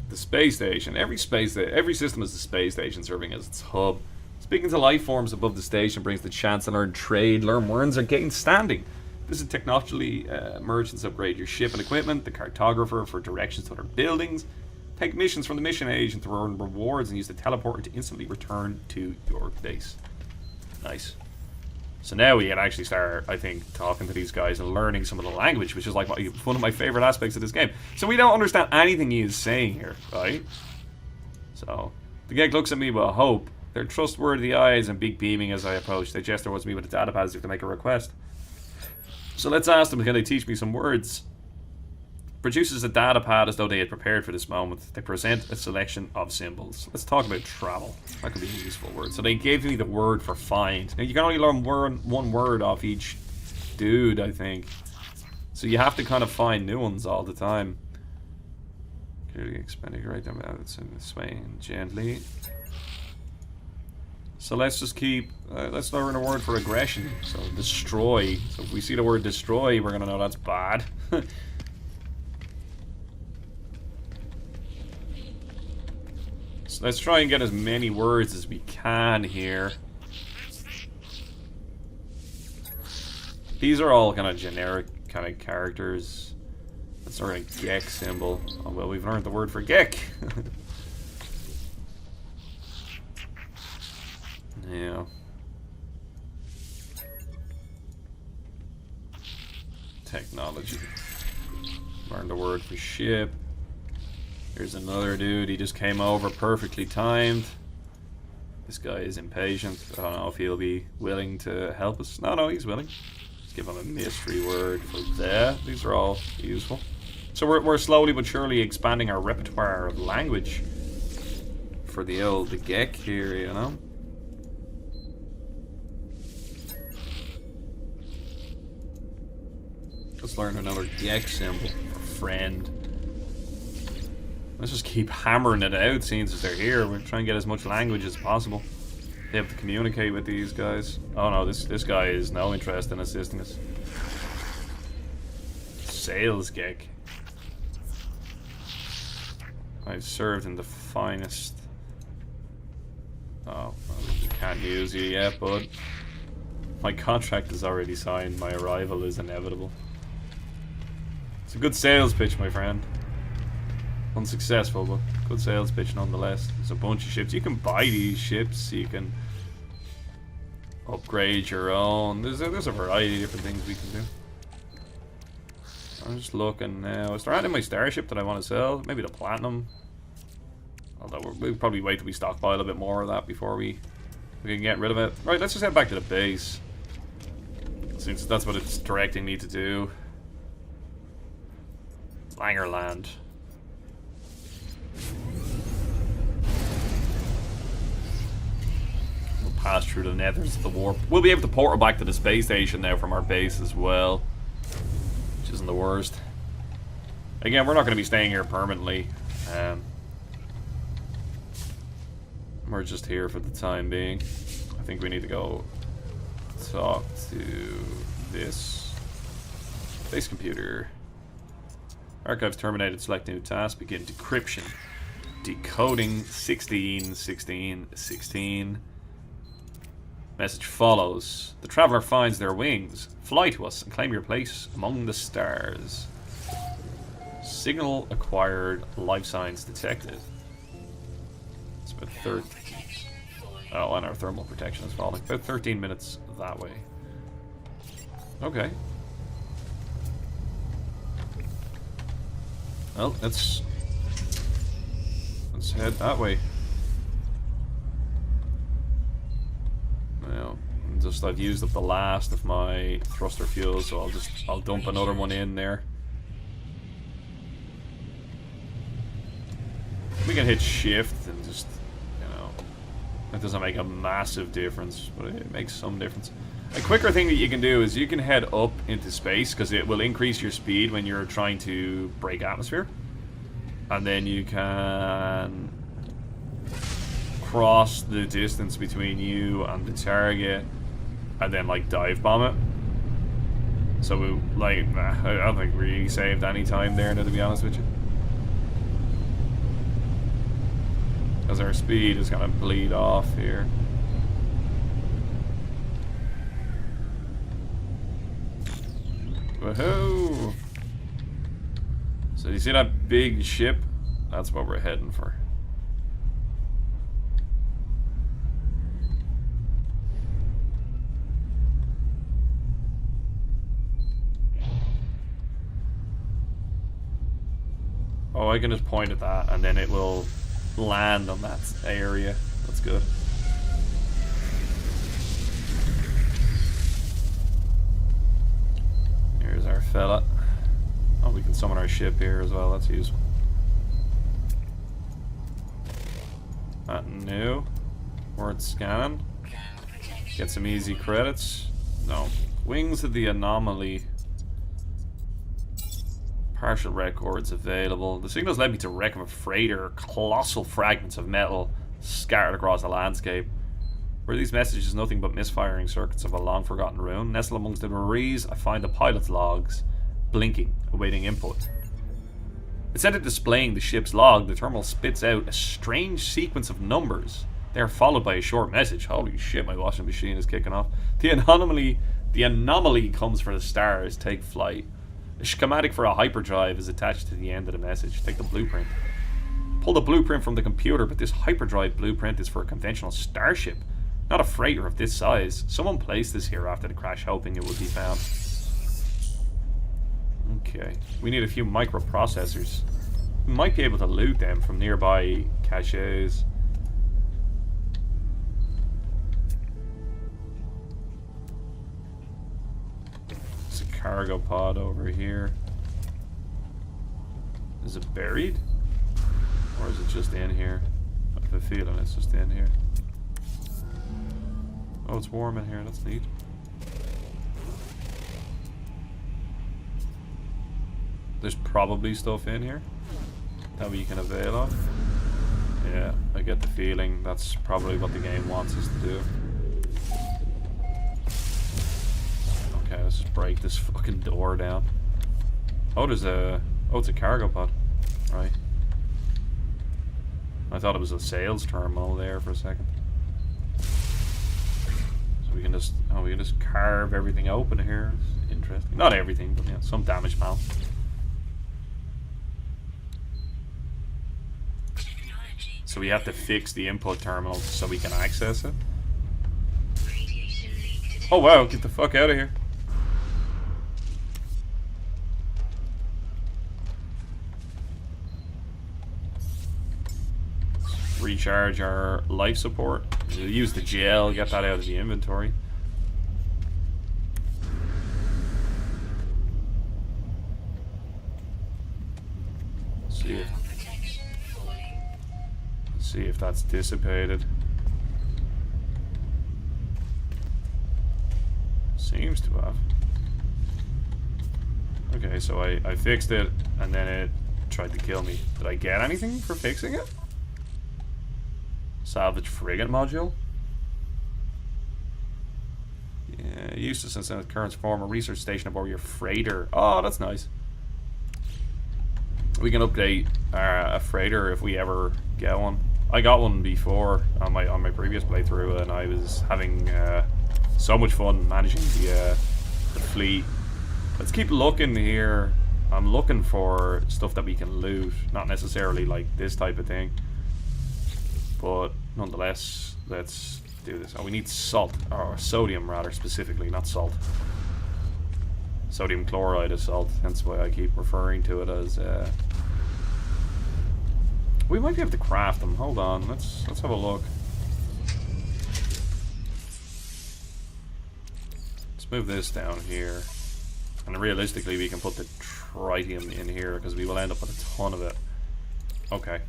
The space station. Every system has a space station serving as its hub. Speaking to life forms above the station brings the chance to learn trade, learn words, or gain standing. Visit technologically merchants, upgrade your ship and equipment, the cartographer for directions to other buildings, take missions from the mission agent to earn rewards, and use the teleporter to instantly return to your base. Nice. So now we can actually start, I think, talking to these guys and learning some of the language, which is like one of my favorite aspects of this game. So we don't understand anything he is saying here, right? So the Gek looks at me with hope. Their trustworthy eyes and big beaming as I approach. They gesture towards me with the datapad as if to make a request. So let's ask them, can they teach me some words? Produces a datapad as though they had prepared for this moment. They present a selection of symbols. Let's talk about travel. That could be a useful word. So they gave me the word for find. Now you can only learn one word off each dude, I think. So you have to kind of find new ones all the time. Clearly expanding right down out and swaying gently. So let's just keep, let's learn a word for aggression. So destroy. So if we see the word destroy, we're gonna know that's bad. So let's try and get as many words as we can here. These are all kind of generic kind of characters. Let's learn a Gek symbol. Oh well, we've learned the word for Gek. Yeah. Technology. Learn the word for ship. Here's another dude. He just came over, perfectly timed. This guy is impatient. I don't know if he'll be willing to help us. No, he's willing. Let's give him a mystery word for that. These are all useful. So we're slowly but surely expanding our repertoire of language for the old Gek here, you know? Let's learn another Gek symbol for friend. Let's just keep hammering it out, seeing as they're here. We're trying to get as much language as possible. They have to communicate with these guys. Oh no, this guy is no interest in assisting us. Sales Gek. I've served in the finest. Oh, well, we can't use you yet, bud. My contract is already signed. My arrival is inevitable. It's a good sales pitch, my friend. Unsuccessful, but good sales pitch nonetheless. There's a bunch of ships. You can buy these ships. You can upgrade your own. There's a variety of different things we can do. I'm just looking now. Is there anything in my starship that I want to sell? Maybe the platinum. Although we'll probably wait till we stockpile a bit more of that before we can get rid of it. Right, let's just head back to the base. Since that's what it's directing me to do. Langerland. We'll pass through the nethers of the warp. We'll be able to portal back to the space station now from our base as well. Which isn't the worst. Again, we're not going to be staying here permanently. We're just here for the time being. I think we need to go talk to this base computer. Archives terminated. Select new task. Begin decryption. Decoding 16. Message follows. The traveler finds their wings. Fly to us and claim your place among the stars. Signal acquired. Life signs detected. It's about 13. Oh, and our thermal protection is falling. About 13 minutes that way. Okay. Well, let's head that way. Well, I've used up the last of my thruster fuel, so I'll dump another one in there. We can hit shift and just, you know, it doesn't make a massive difference, but it makes some difference. A quicker thing that you can do is you can head up into space because it will increase your speed when you're trying to break atmosphere. And then you can cross the distance between you and the target and then like dive bomb it. So we, like, I don't think we really saved any time there, to be honest with you. Because our speed is gonna bleed off here. Woohoo! So you see that big ship? That's what we're heading for. Oh, I can just point at that and then it will land on that area. That's good. Here's our fella. Oh, we can summon our ship here as well. That's useful. New. Word scanning. Get some easy credits. No. Wings of the Anomaly. Partial records available. The signals led me to wreck of a freighter. Colossal fragments of metal scattered across the landscape. Were these messages nothing but misfiring circuits of a long-forgotten ruin? Nestled amongst the debris, I find the pilot's logs, blinking, awaiting input. Instead of displaying the ship's log, the terminal spits out a strange sequence of numbers. They are followed by a short message. Holy shit, my washing machine is kicking off. The anomaly comes for the stars. Take flight. A schematic for a hyperdrive is attached to the end of the message. Take the blueprint. Pull the blueprint from the computer, but this hyperdrive blueprint is for a conventional starship. Not a freighter of this size. Someone placed this here after the crash hoping it would be found. Okay. We need a few microprocessors. We might be able to loot them from nearby caches. There's a cargo pod over here. Is it buried? Or is it just in here? I have a feeling it's just in here. Oh, it's warm in here. That's neat. There's probably stuff in here that we can avail of. Yeah, I get the feeling that's probably what the game wants us to do. Okay, let's just break this fucking door down. Oh, there's a... Oh, it's a cargo pod. Right. I thought it was a sales terminal there for a second. So we can just... Oh, we can just carve everything open here. It's interesting. Not everything, but yeah, some damage panel. So we have to fix the input terminal so we can access it. Oh wow, get the fuck out of here. Recharge our life support. We'll use the gel, get that out of the inventory. See if that's dissipated. Seems to have. Okay, so I fixed it and then it tried to kill me. Did I get anything for fixing it? Salvage frigate module? Yeah, useless since in its current form, a research station aboard your freighter. Oh, that's nice. We can update a freighter if we ever get one. I got one before on my previous playthrough, and I was having so much fun managing the fleet. Let's keep looking here. I'm looking for stuff that we can loot, not necessarily like this type of thing, but nonetheless, let's do this. Oh, we need salt, or sodium rather, specifically, not salt. Sodium chloride is salt, hence why I keep referring to it as we might be able to craft them. Hold on, let's have a look. Let's move this down here. And realistically we can put the tritium in here because we will end up with a ton of it. Okay.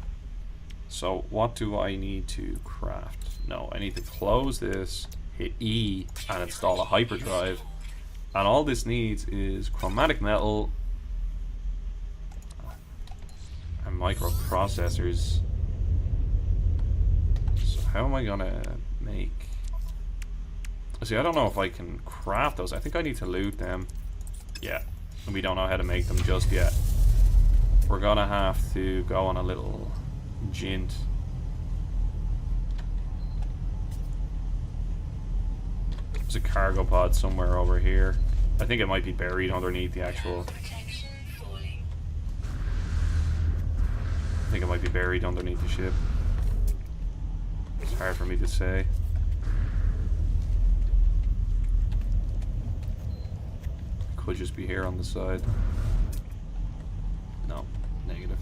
So what do I need to craft? No, I need to close this, hit E, and install a hyperdrive. And all this needs is chromatic metal and microprocessors. So how am I gonna make... See, I don't know if I can craft those. I think I need to loot them. Yeah, and we don't know how to make them just yet. We're gonna have to go on a little jint. There's a cargo pod somewhere over here. I think it might be buried underneath the actual... I think it might be buried underneath the ship. It's hard for me to say. Could just be here on the side. No, negative.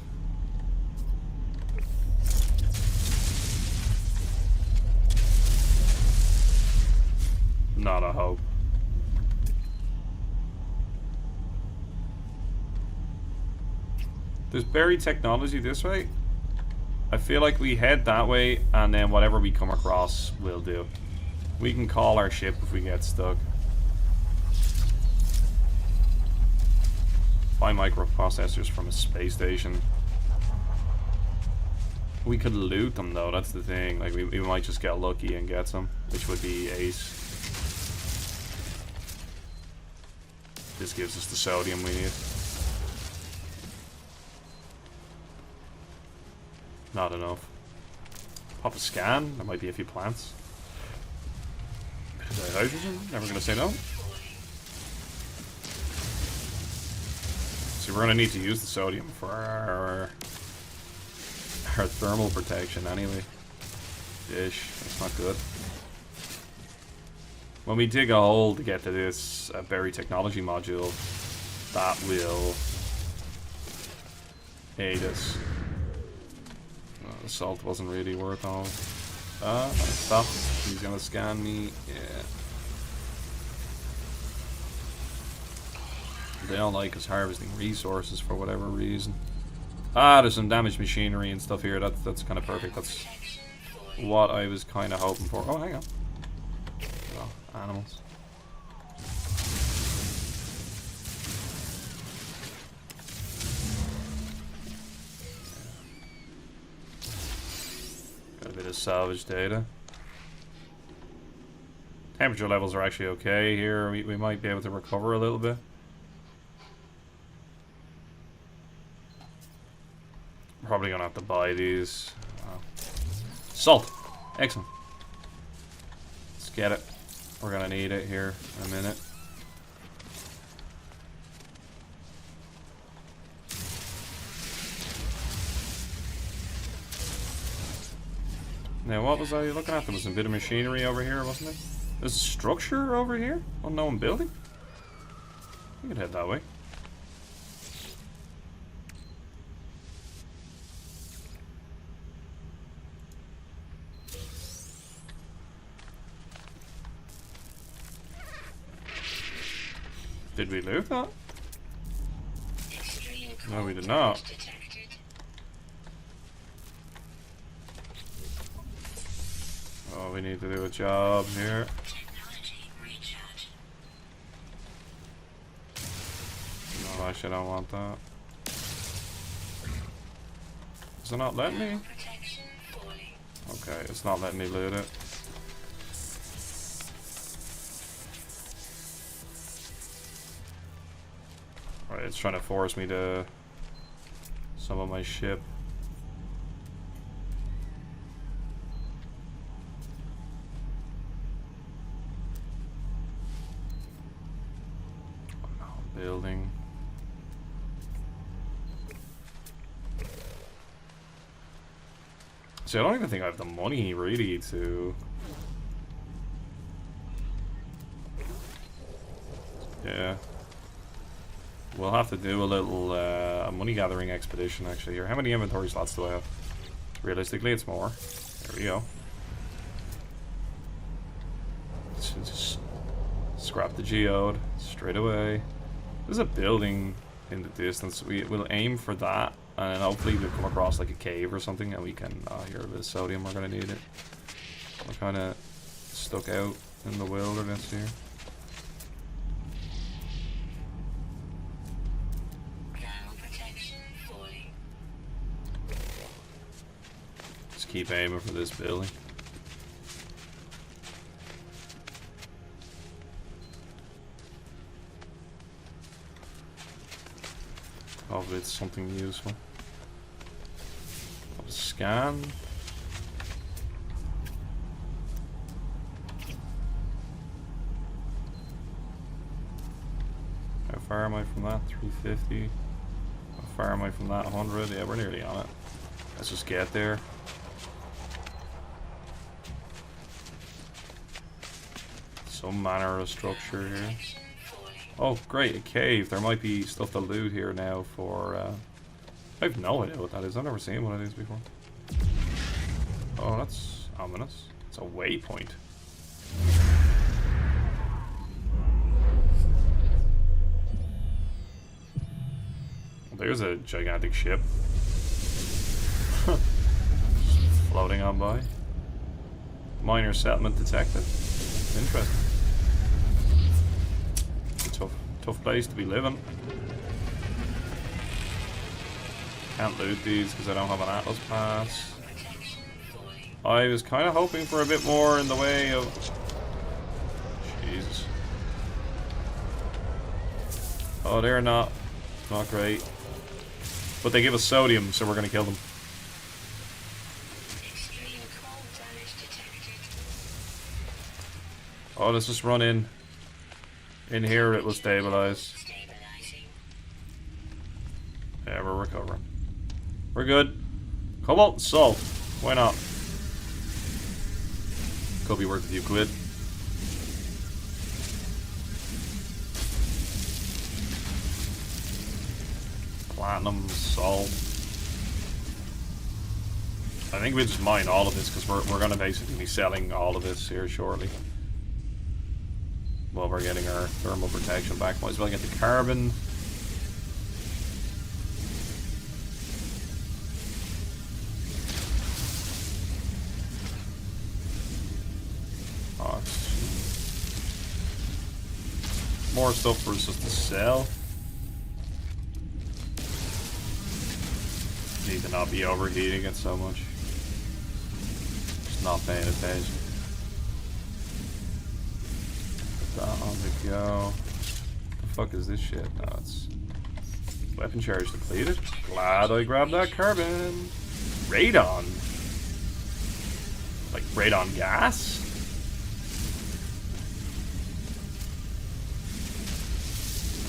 Not a hope. There's buried technology this way. I feel like we head that way and then whatever we come across we'll do. We can call our ship if we get stuck. Buy microprocessors from a space station. We could loot them though, that's the thing. Like we might just get lucky and get some, which would be ace. This gives us the sodium we need. Not enough. Pop a scan, there might be a few plants. Bit of hydrogen, never gonna say no. So we're gonna need to use the sodium for our thermal protection anyway. Dish, that's not good. When we dig a hole to get to this berry technology module, that will aid us. The salt wasn't really worth all. Stop. He's gonna scan me. Yeah. They don't like us harvesting resources for whatever reason. There's some damaged machinery and stuff here. That's kind of perfect. That's what I was kind of hoping for. Oh, hang on. Oh, animals. Got a bit of salvage data. Temperature levels are actually okay here. We might be able to recover a little bit. Probably gonna have to buy these. Salt! Excellent. Let's get it. We're gonna need it here in a minute. Now, what was I looking at? There was a bit of machinery over here, wasn't there? There's a structure over here? Unknown building? We could head that way. Did we loot that? No, we did not. Oh, we need to do a job here. No, actually, I don't want that. Is it not letting me? Okay, it's not letting me loot it. Alright, it's trying to force me to summon my ship. Building. See, I don't even think I have the money really to. Yeah. We'll have to do a little money gathering expedition actually here. How many inventory slots do I have? Realistically, it's more. There we go. Just scrap the geode straight away. There's a building in the distance. We'll aim for that, and then hopefully we'll come across like a cave or something, and we can. Here, a bit of sodium. We're gonna need it. We're kind of stuck out in the wilderness here. Just keep aiming for this building. Hopefully it's something useful. I'll scan. How far am I from that? 350. How far am I from that? 100? Yeah, we're nearly on it. Let's just get there. Some manner of structure here. Oh, great, a cave. There might be stuff to loot here now for, I have no idea what that is. I've never seen one of these before. Oh, that's ominous. It's a waypoint. There's a gigantic ship. Floating on by. Minor settlement detected. Interesting. Tough place to be living. Can't loot these because I don't have an Atlas pass. I was kind of hoping for a bit more in the way of. Jesus. Oh, they're not great. But they give us sodium, so we're gonna kill them. Oh, let's just run in. In here it will stabilize. Yeah, we're recovering. We're good. Cobalt salt. Why not? Could be worth a few quid. platinum, salt. I think we just mine all of this because we're going to basically be selling all of this here shortly. While we're getting our thermal protection back. Might as well get the carbon. More stuff for us just to sell. Need to not be overheating it so much. Just not paying attention. Put that on the go. The fuck is this shit? No, it's weapon charge depleted. Glad I grabbed that carbon. Radon. Like radon gas?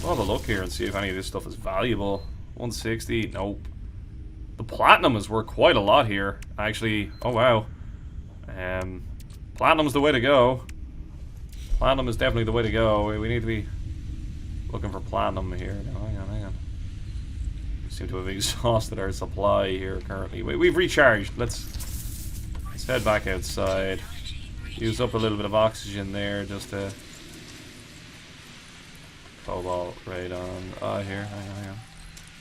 I'll have a look here and see if any of this stuff is valuable. 160, nope. The platinum is worth quite a lot here. Actually, oh wow. Platinum's the way to go. Platinum is definitely the way to go. We need to be looking for platinum here. No, hang on. We seem to have exhausted our supply here currently. We've recharged. Let's head back outside. Use up a little bit of oxygen there just to... Cobalt, radon. Here, hang on.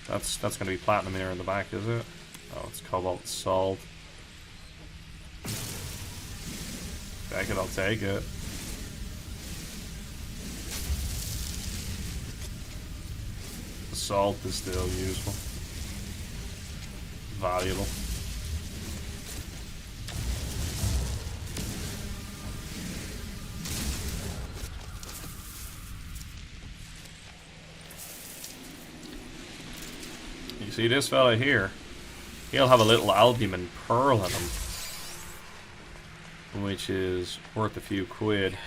That's gonna be platinum here in the back, is it? Oh, it's cobalt salt. Take it, I'll take it. The salt is still useful. Valuable. See this fella here? He'll have a little albumin pearl in him, which is worth a few quid.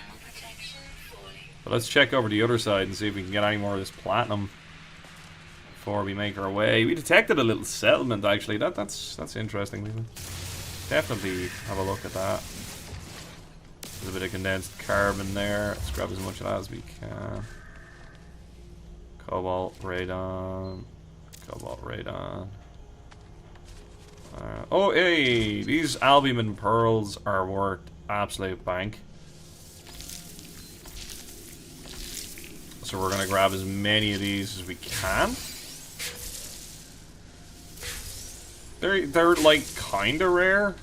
But let's check over the other side and see if we can get any more of this platinum before we make our way. We detected a little settlement actually. That's interesting. We can definitely have a look at that. There's a bit of condensed carbon there. Let's grab as much of that as we can. Cobalt, radon. Cobalt radon. Oh, hey! These albumin pearls are worth absolute bank. So we're gonna grab as many of these as we can. They're like kinda rare.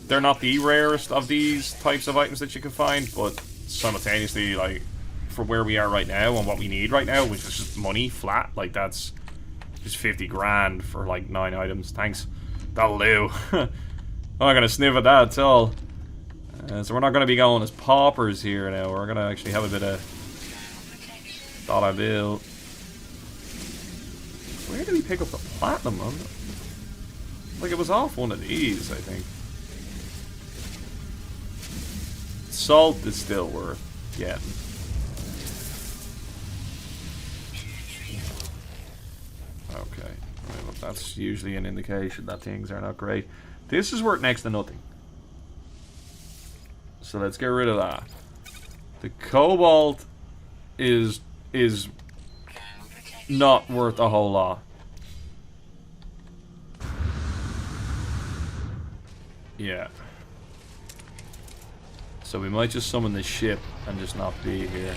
They're not the rarest of these types of items that you can find, but simultaneously, like, for where we are right now and what we need right now, which is just money flat, like that's just 50 grand for like 9 items. Thanks, that'll do. I'm not gonna sniff at that at all. So we're not gonna be going as paupers here now. We're gonna actually have a bit of dollar bill. Where did we pick up the platinum on? Like it was off one of these, I think. Salt is still worth getting. Okay, well, that's usually an indication that things are not great. This is worth next to nothing. So let's get rid of that. The cobalt is not worth a whole lot. Yeah. So we might just summon the ship and just not be here.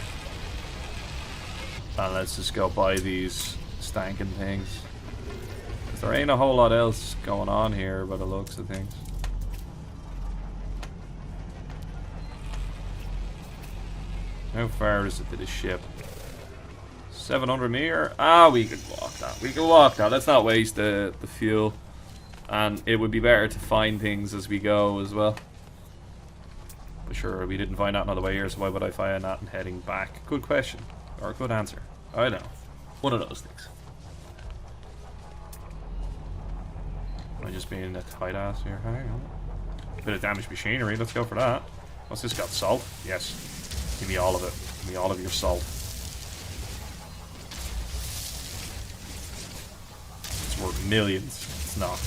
And let's just go buy these stankin' things. There ain't a whole lot else going on here by the looks of things. How far is it to the ship? 700 meter? Ah, we could walk that. We can walk that. Let's not waste the fuel. And it would be better to find things as we go as well. But sure, we didn't find that on the way here, so why would I find that and heading back? Good question. Or good answer. I don't know. One of those things. Am I just being a tight ass here? Hang on. Bit of damaged machinery. Let's go for that. What's this got? Salt? Yes. Give me all of it. Give me all of your salt. It's worth millions. It's not.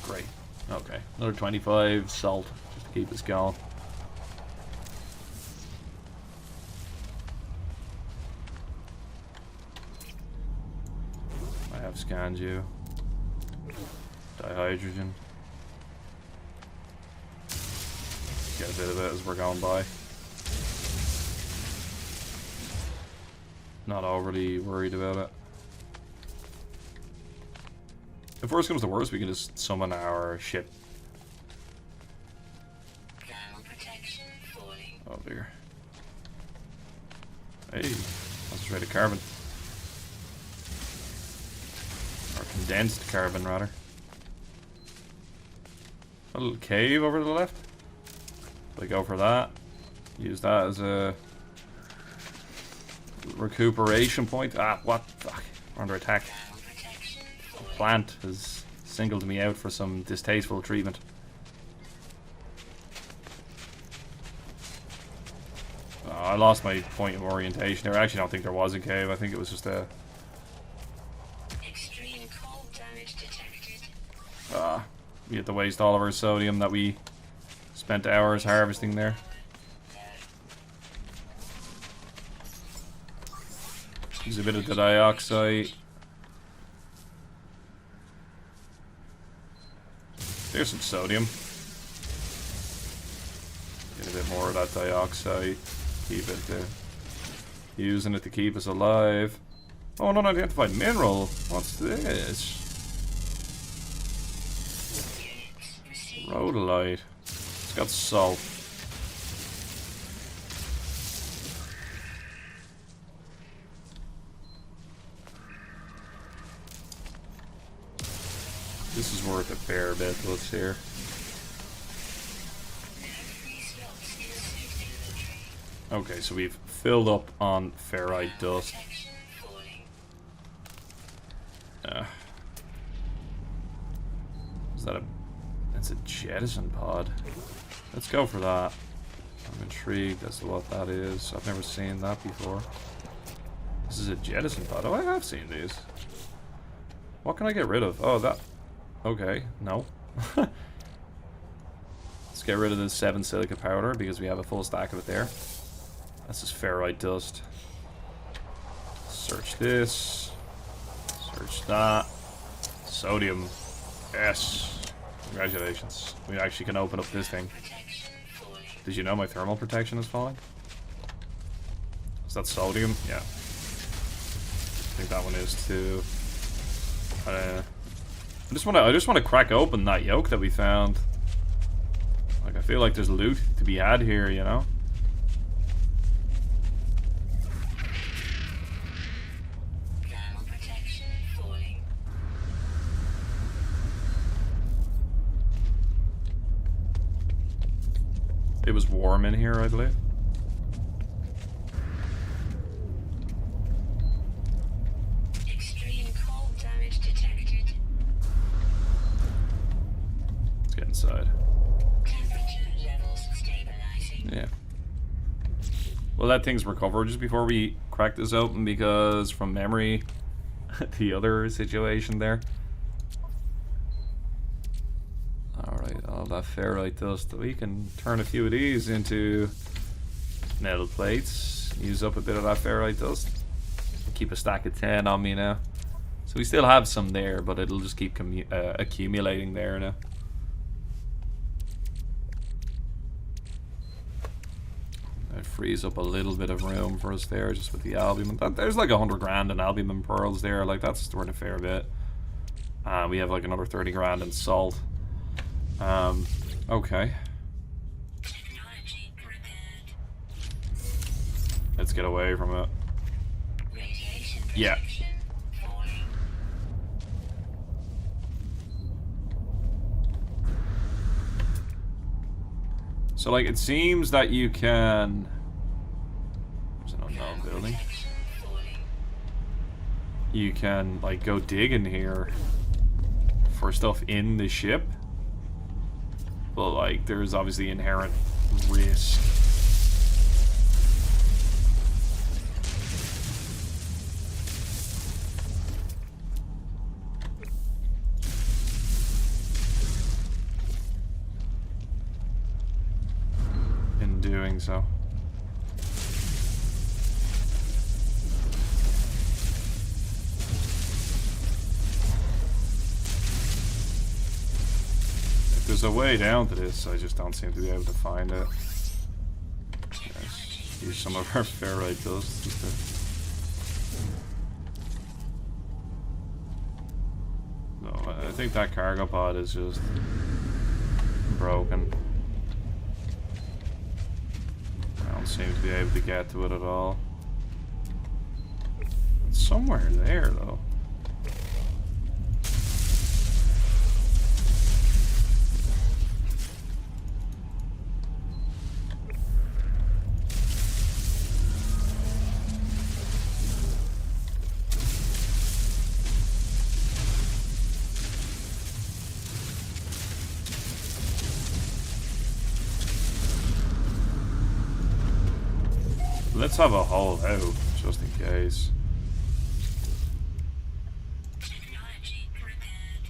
Great. Okay. Another 25 salt just to keep us going. I have scanned you. Dihydrogen. Get a bit of it as we're going by. Not overly worried about it. If worst comes to worst, we can just summon our ship. Oh dear. Hey, concentrated carbon. Or condensed carbon, rather. A little cave over to the left. If I go for that, use that as a recuperation point. Ah, what? Fuck. We're under attack. The plant has singled me out for some distasteful treatment. I lost my point of orientation there. I actually don't think there was a cave. I think it was just a... Extreme cold damage detected. We had to waste all of our sodium that we spent hours harvesting there. Use a bit of the dioxide. There's some sodium. Get a bit more of that dioxide. Keep it using it to keep us alive. Oh, an unidentified mineral. What's this? Rhodolite. It's got salt. This is worth a fair bit. Let's hear. Okay, so we've filled up on ferrite dust. Is that a... It's a jettison pod. Let's go for that. I'm intrigued as to what that is. I've never seen that before. This is a jettison pod. Oh, I have seen these. What can I get rid of? Oh, that... Okay, no. Let's get rid of the 7 silica powder because we have a full stack of it there. That's just ferrite dust. Search this. Search that. Sodium. Yes. Congratulations. We actually can open up this thing. Did you know my thermal protection is falling? Is that sodium? Yeah. I think that one is too. I just want to crack open that yolk that we found. Like, I feel like there's loot to be had here, you know? It was warm in here, I believe. Extreme cold damage detected. Let's get inside. Temperature levels stabilizing. Yeah. Well, that thing's recovered just before we crack this open because from memory, the other situation there. Alright, all that ferrite dust. We can turn a few of these into metal plates. Use up a bit of that ferrite dust. Keep a stack of 10 on me now. So we still have some there, but it'll just keep accumulating there now. That frees up a little bit of room for us there just with the albumin. There's like 100 grand in albumin pearls there. Like, that's worth a fair bit. We have like another 30 grand in salt. Okay. Let's get away from it. Yeah. So, like, it seems that you can... There's an unknown building. You can, like, go dig in here for stuff in the ship. But, like, there's obviously inherent risk. so. If there's a way down to this, I just don't seem to be able to find it. Let's use some of our ferrite dust just to... No, I think that cargo pod is just broken. I don't seem to be able to get to it at all. It's somewhere there, though. Let's have a hole out, just in case. Technology prepared.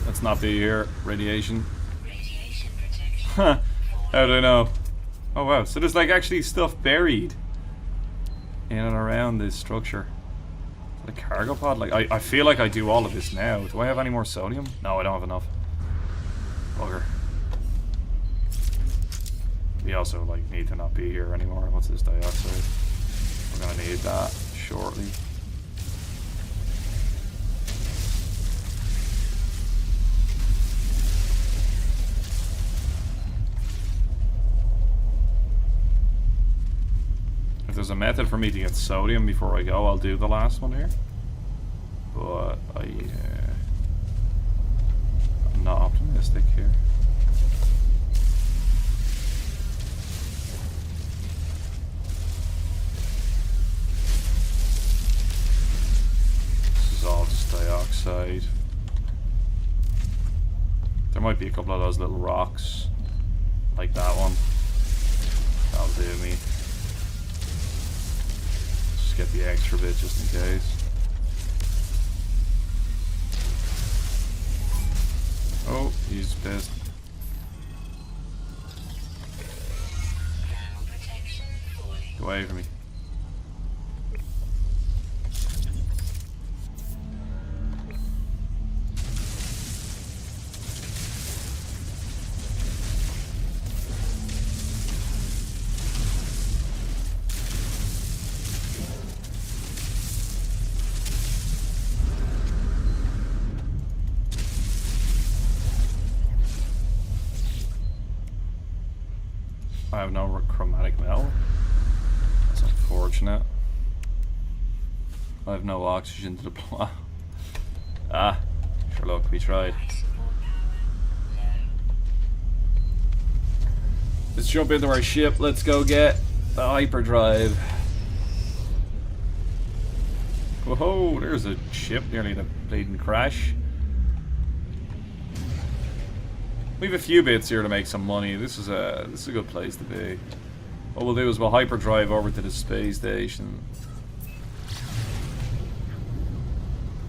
Let's not be here. Radiation. Radiation protection. Huh. How do I know? Oh wow, so there's like actually stuff buried in and around this structure. The cargo pod? Like, I feel like I do all of this now. Do I have any more sodium? No, I don't have enough. Bugger. We also like need to not be here anymore. What's this dioxide? We're gonna need that shortly. If there's a method for me to get sodium before I go, I'll do the last one here. But I'm not optimistic here. All just dioxide. There might be a couple of those little rocks, like that one. That'll do me. Just get the extra bit just in case. Oh, he's pissed. Get away from me. I have no chromatic metal. That's unfortunate. I have no oxygen to deploy. Ah, sure look, we tried. Let's jump into our ship. Let's go get the hyperdrive. Whoa, there's a ship nearly to bleeding crash. We have a few bits here to make some money. This is a good place to be. What we'll do is we'll hyperdrive over to the space station.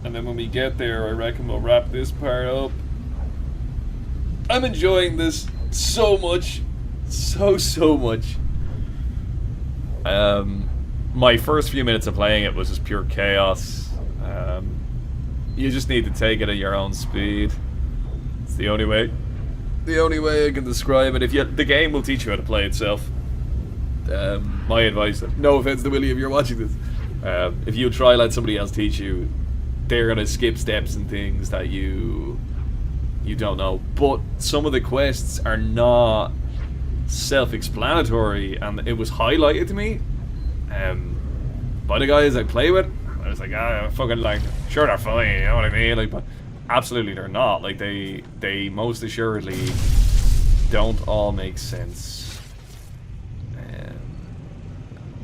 And then when we get there, I reckon we'll wrap this part up. I'm enjoying this so much. So much. My first few minutes of playing it was just pure chaos. You just need to take it at your own speed. It's the only way. The only way I can describe it. The game will teach you how to play itself. My advice, no offense to Willie if you're watching this, if you try let somebody else teach you, they're gonna skip steps and things that you don't know. But some of the quests are not self-explanatory, and it was highlighted to me by the guys I play with. I was like, fucking like, sure they're fine, you know what I mean? Like, but absolutely they're not. Like they most assuredly don't all make sense.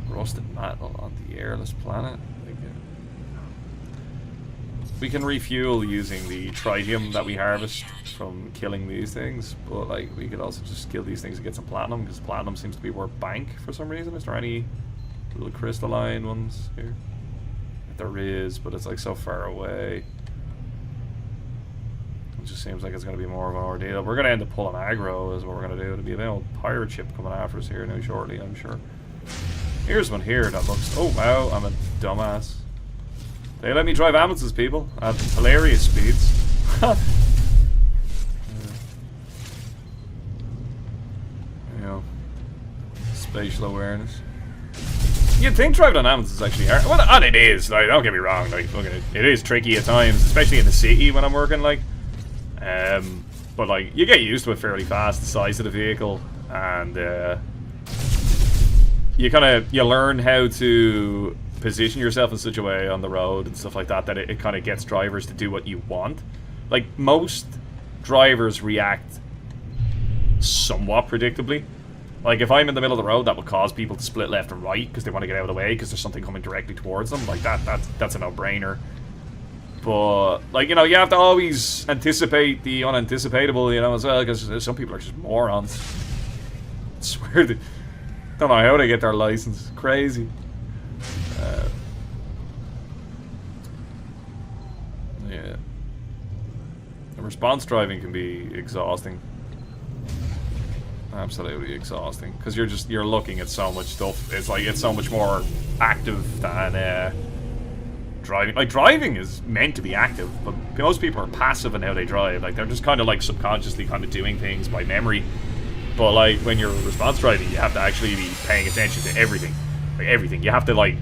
Rusted metal on the airless planet. Like, we can refuel using the tritium that we harvest from killing these things, but like we could also just kill these things and get some platinum, because platinum seems to be worth bank for some reason. Is there any little crystalline ones here? There is, but it's like so far away. It just seems like it's going to be more of an ordeal. We're going to end up pulling aggro is what we're going to do. It'll be a big old pirate ship coming after us here now shortly, I'm sure. Here's one here that looks... Oh, wow, I'm a dumbass. They let me drive ambulances, people, at hilarious speeds. You know, spatial awareness. You'd think driving on ambulances is actually hard. Well, and it is. Like, don't get me wrong. Like, look at it. It is tricky at times, especially in the city when I'm working. Like, but like, you get used to it fairly fast. The size of the vehicle, and you learn how to position yourself in such a way on the road and stuff like that that it kind of gets drivers to do what you want. Like, most drivers react somewhat predictably. Like, if I'm in the middle of the road, that will cause people to split left and right because they want to get out of the way because there's something coming directly towards them. Like, that's a no-brainer. But, like, you know, you have to always anticipate the unanticipatable, you know, as well, because some people are just morons. I swear they don't know how they get their license. Crazy. Yeah. The response driving can be exhausting. Absolutely exhausting, because you're looking at so much stuff. It's like, it's so much more active than driving. Like, driving is meant to be active, but most people are passive in how they drive. Like, they're just kind of like subconsciously kind of doing things by memory. But like, when you're response driving, you have to actually be paying attention to everything. Like, everything. You have to like,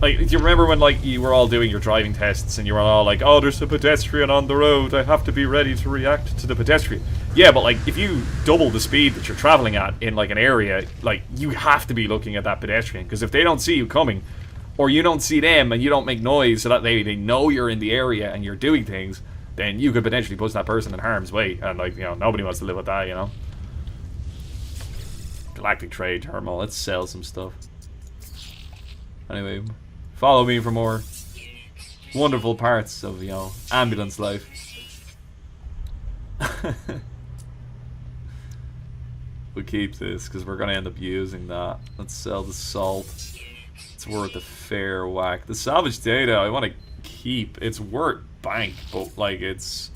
do you remember when, like, you were all doing your driving tests and you were all like, oh, there's a pedestrian on the road, I have to be ready to react to the pedestrian. Yeah, but, like, if you double the speed that you're traveling at in, like, an area, like, you have to be looking at that pedestrian, because if they don't see you coming, or you don't see them and you don't make noise so that they know you're in the area and you're doing things, then you could potentially put that person in harm's way, and, like, you know, nobody wants to live with that, you know? Galactic Trade Terminal, let's sell some stuff. Anyway, follow me for more wonderful parts of, you know, ambulance life. We'll keep this because we're going to end up using that. Let's sell the salt. It's worth a fair whack. The salvage data I want to keep. It's worth bank, but like it's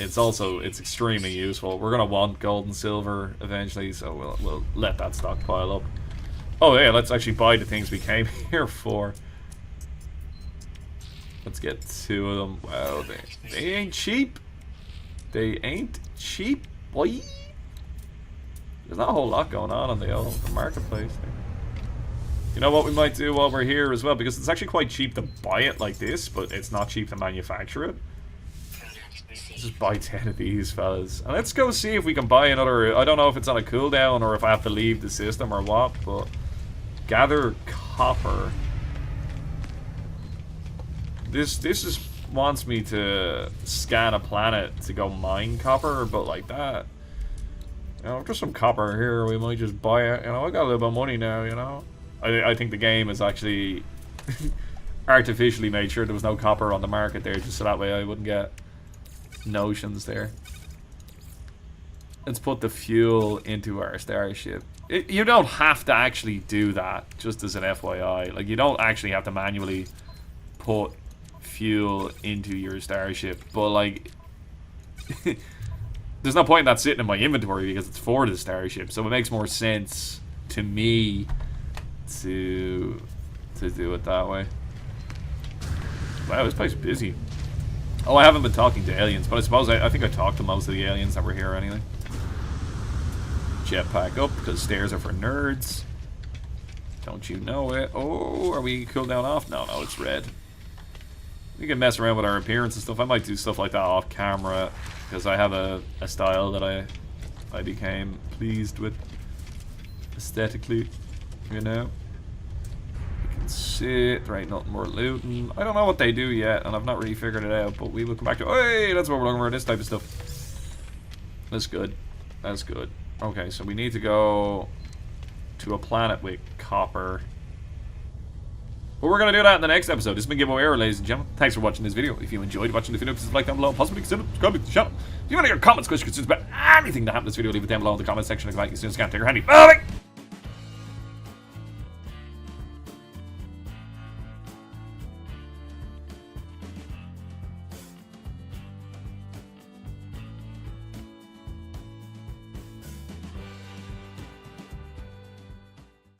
extremely useful. We're going to want gold and silver eventually, so we'll let that stock pile up. Oh yeah, let's actually buy the things we came here for. Let's get 2 of them. Wow, they ain't cheap. They ain't cheap, boy. There's not a whole lot going on the marketplace there. You know what we might do while we're here as well, because it's actually quite cheap to buy it like this, but it's not cheap to manufacture it. Let's just buy 10 of these fellas. And let's go see if we can buy another. I don't know if it's on a cooldown or if I have to leave the system or what, but gather copper. This just wants me to scan a planet to go mine copper, but like that. You know, just some copper here, we might just buy it. You know, I got a little bit of money now, you know. I think the game is actually artificially made sure there was no copper on the market there, just so that way I wouldn't get notions there. Let's put the fuel into our starship. You don't have to actually do that, just as an FYI. Like, you don't actually have to manually put fuel into your starship, but like there's no point in that sitting in my inventory because it's for the starship, so it makes more sense to me to do it that way. Wow, this place is busy. Oh, I haven't been talking to aliens, but I suppose I think I talked to most of the aliens that were here anyway. Jetpack up, because stairs are for nerds. Don't you know it? Oh, are we cooldown off? No, it's red. We can mess around with our appearance and stuff. I might do stuff like that off camera, because I have a style that I became pleased with aesthetically, you know. We can sit, there ain't nothing more looting. I don't know what they do yet, and I've not really figured it out, but we will come back to it. Hey, that's what we're looking for, this type of stuff. That's good. That's good. Okay, so we need to go to a planet with copper. But we're going to do that in the next episode. This has been Giveaway Error, ladies and gentlemen. Thanks for watching this video. If you enjoyed watching the video, please like down below. Possibly consider subscribing to the channel. If you want to hear comments, questions, concerns about anything that happened in this video, leave it down below in the comment section. I'll come back to you as soon as I can. Take your handy. Bye!